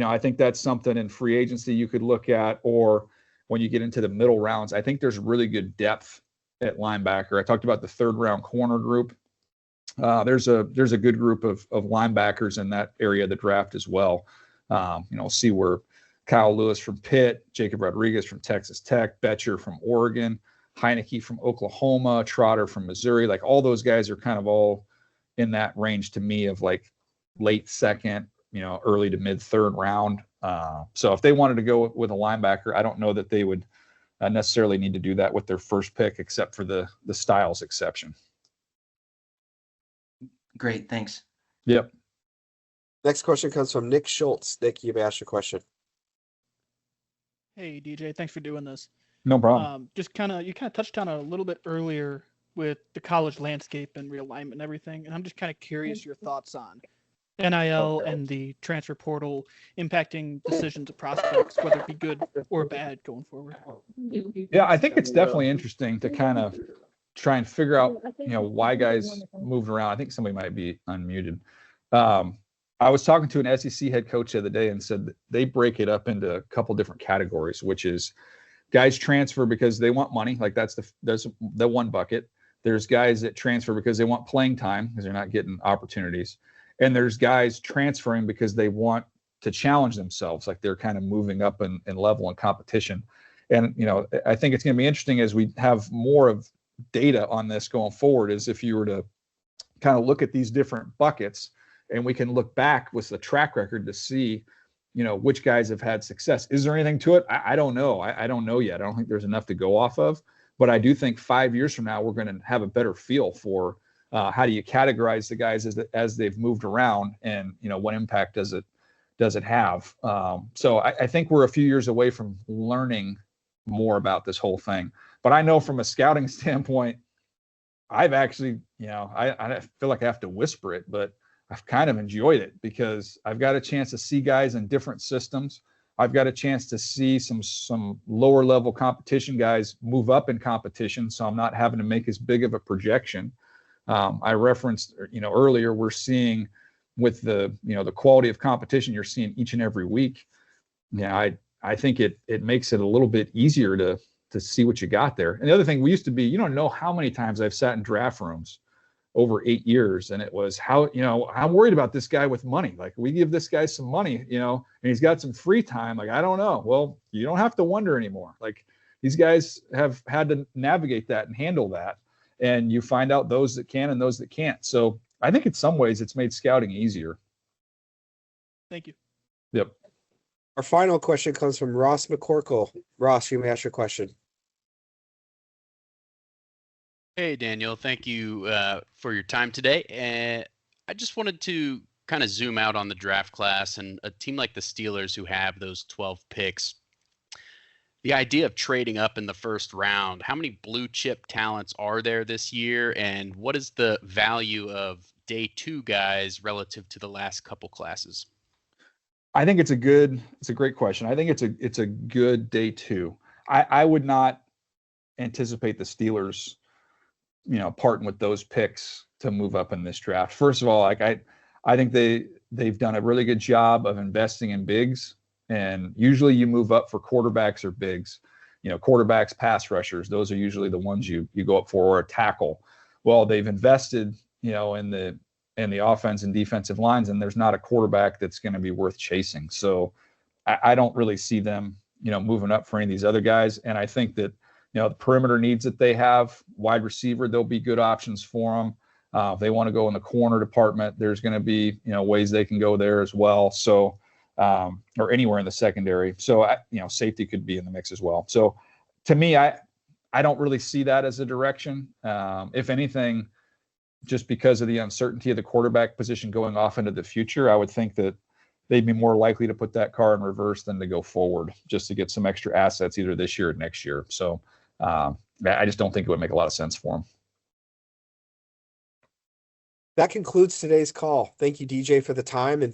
I think that's something in free agency you could look at, or when you get into the middle rounds. I think there's really good depth at linebacker. I talked about the third round corner group. There's a good group of linebackers in that area of the draft as well. See where Kyle Lewis from Pitt, Jacob Rodriguez from Texas Tech, Betcher from Oregon, Heineke from Oklahoma, Trotter from Missouri. Like all those guys are kind of all in that range to me of like late second, early to mid third round. So if they wanted to go with a linebacker, I don't know that they would necessarily need to do that with their first pick, except for the Styles exception. Great, thanks. Yep. Next question comes from Nick Schultz. Nick, you may ask your question. Hey, DJ, thanks for doing this. No problem. You kind of touched on it a little bit earlier with the college landscape and realignment and everything, and I'm just kind of curious your thoughts on NIL and the transfer portal impacting decisions of prospects, whether it be good or bad going forward. Yeah, I think it's definitely interesting to kind of try and figure out, why guys moved around. I think somebody might be unmuted. I was talking to an SEC head coach the other day and said that they break it up into a couple different categories, which is guys transfer because they want money. Like that's the one bucket. There's guys that transfer because they want playing time because they're not getting opportunities. And there's guys transferring because they want to challenge themselves. Like they're kind of moving up in level and competition. And, I think it's going to be interesting as we have more of data on this going forward, is if you were to kind of look at these different buckets and we can look back with the track record to see, which guys have had success. Is there anything to it? I don't know. I don't know yet. I don't think there's enough to go off of, but I do think 5 years from now, we're going to have a better feel for how do you categorize the guys as they've moved around, and, what impact does it have? So I think we're a few years away from learning more about this whole thing. But I know from a scouting standpoint, I've actually, I feel like I have to whisper it, but I've kind of enjoyed it because I've got a chance to see guys in different systems. I've got a chance to see some lower level competition guys move up in competition, so I'm not having to make as big of a projection. I referenced, earlier, we're seeing with the quality of competition you're seeing each and every week. Yeah, I think it makes it a little bit easier to see what you got there. And the other thing, we used to be, you don't know how many times I've sat in draft rooms over 8 years, and it was I'm worried about this guy with money. Like, we give this guy some money, and he's got some free time. Like, I don't know. Well, you don't have to wonder anymore. Like, these guys have had to navigate that and handle that. And you find out those that can and those that can't. So I think in some ways it's made scouting easier. Thank you. Yep. Our final question comes from Ross McCorkle. Ross, you may ask your question. Hey, Daniel. Thank you for your time today. I just wanted to kind of zoom out on the draft class and a team like the Steelers who have those 12 picks. The idea of trading up in the first round, how many blue chip talents are there this year? And what is the value of day two guys relative to the last couple classes? I think it's a great question. I think it's a good day two. I would not anticipate the Steelers, parting with those picks to move up in this draft. First of all, I think they've done a really good job of investing in bigs. And usually you move up for quarterbacks or bigs, quarterbacks, pass rushers. Those are usually the ones you go up for, or a tackle. Well, they've invested, in the offense and defensive lines, and there's not a quarterback that's going to be worth chasing. So I don't really see them, moving up for any of these other guys. And I think that, the perimeter needs that they have, wide receiver, there'll be good options for them. If they want to go in the corner department, there's going to be, ways they can go there as well. So, or anywhere in the secondary. So, safety could be in the mix as well. So to me, I don't really see that as a direction. If anything, just because of the uncertainty of the quarterback position going off into the future, I would think that they'd be more likely to put that car in reverse than to go forward just to get some extra assets either this year or next year. So I just don't think it would make a lot of sense for them. That concludes today's call. Thank you, DJ, for the time, and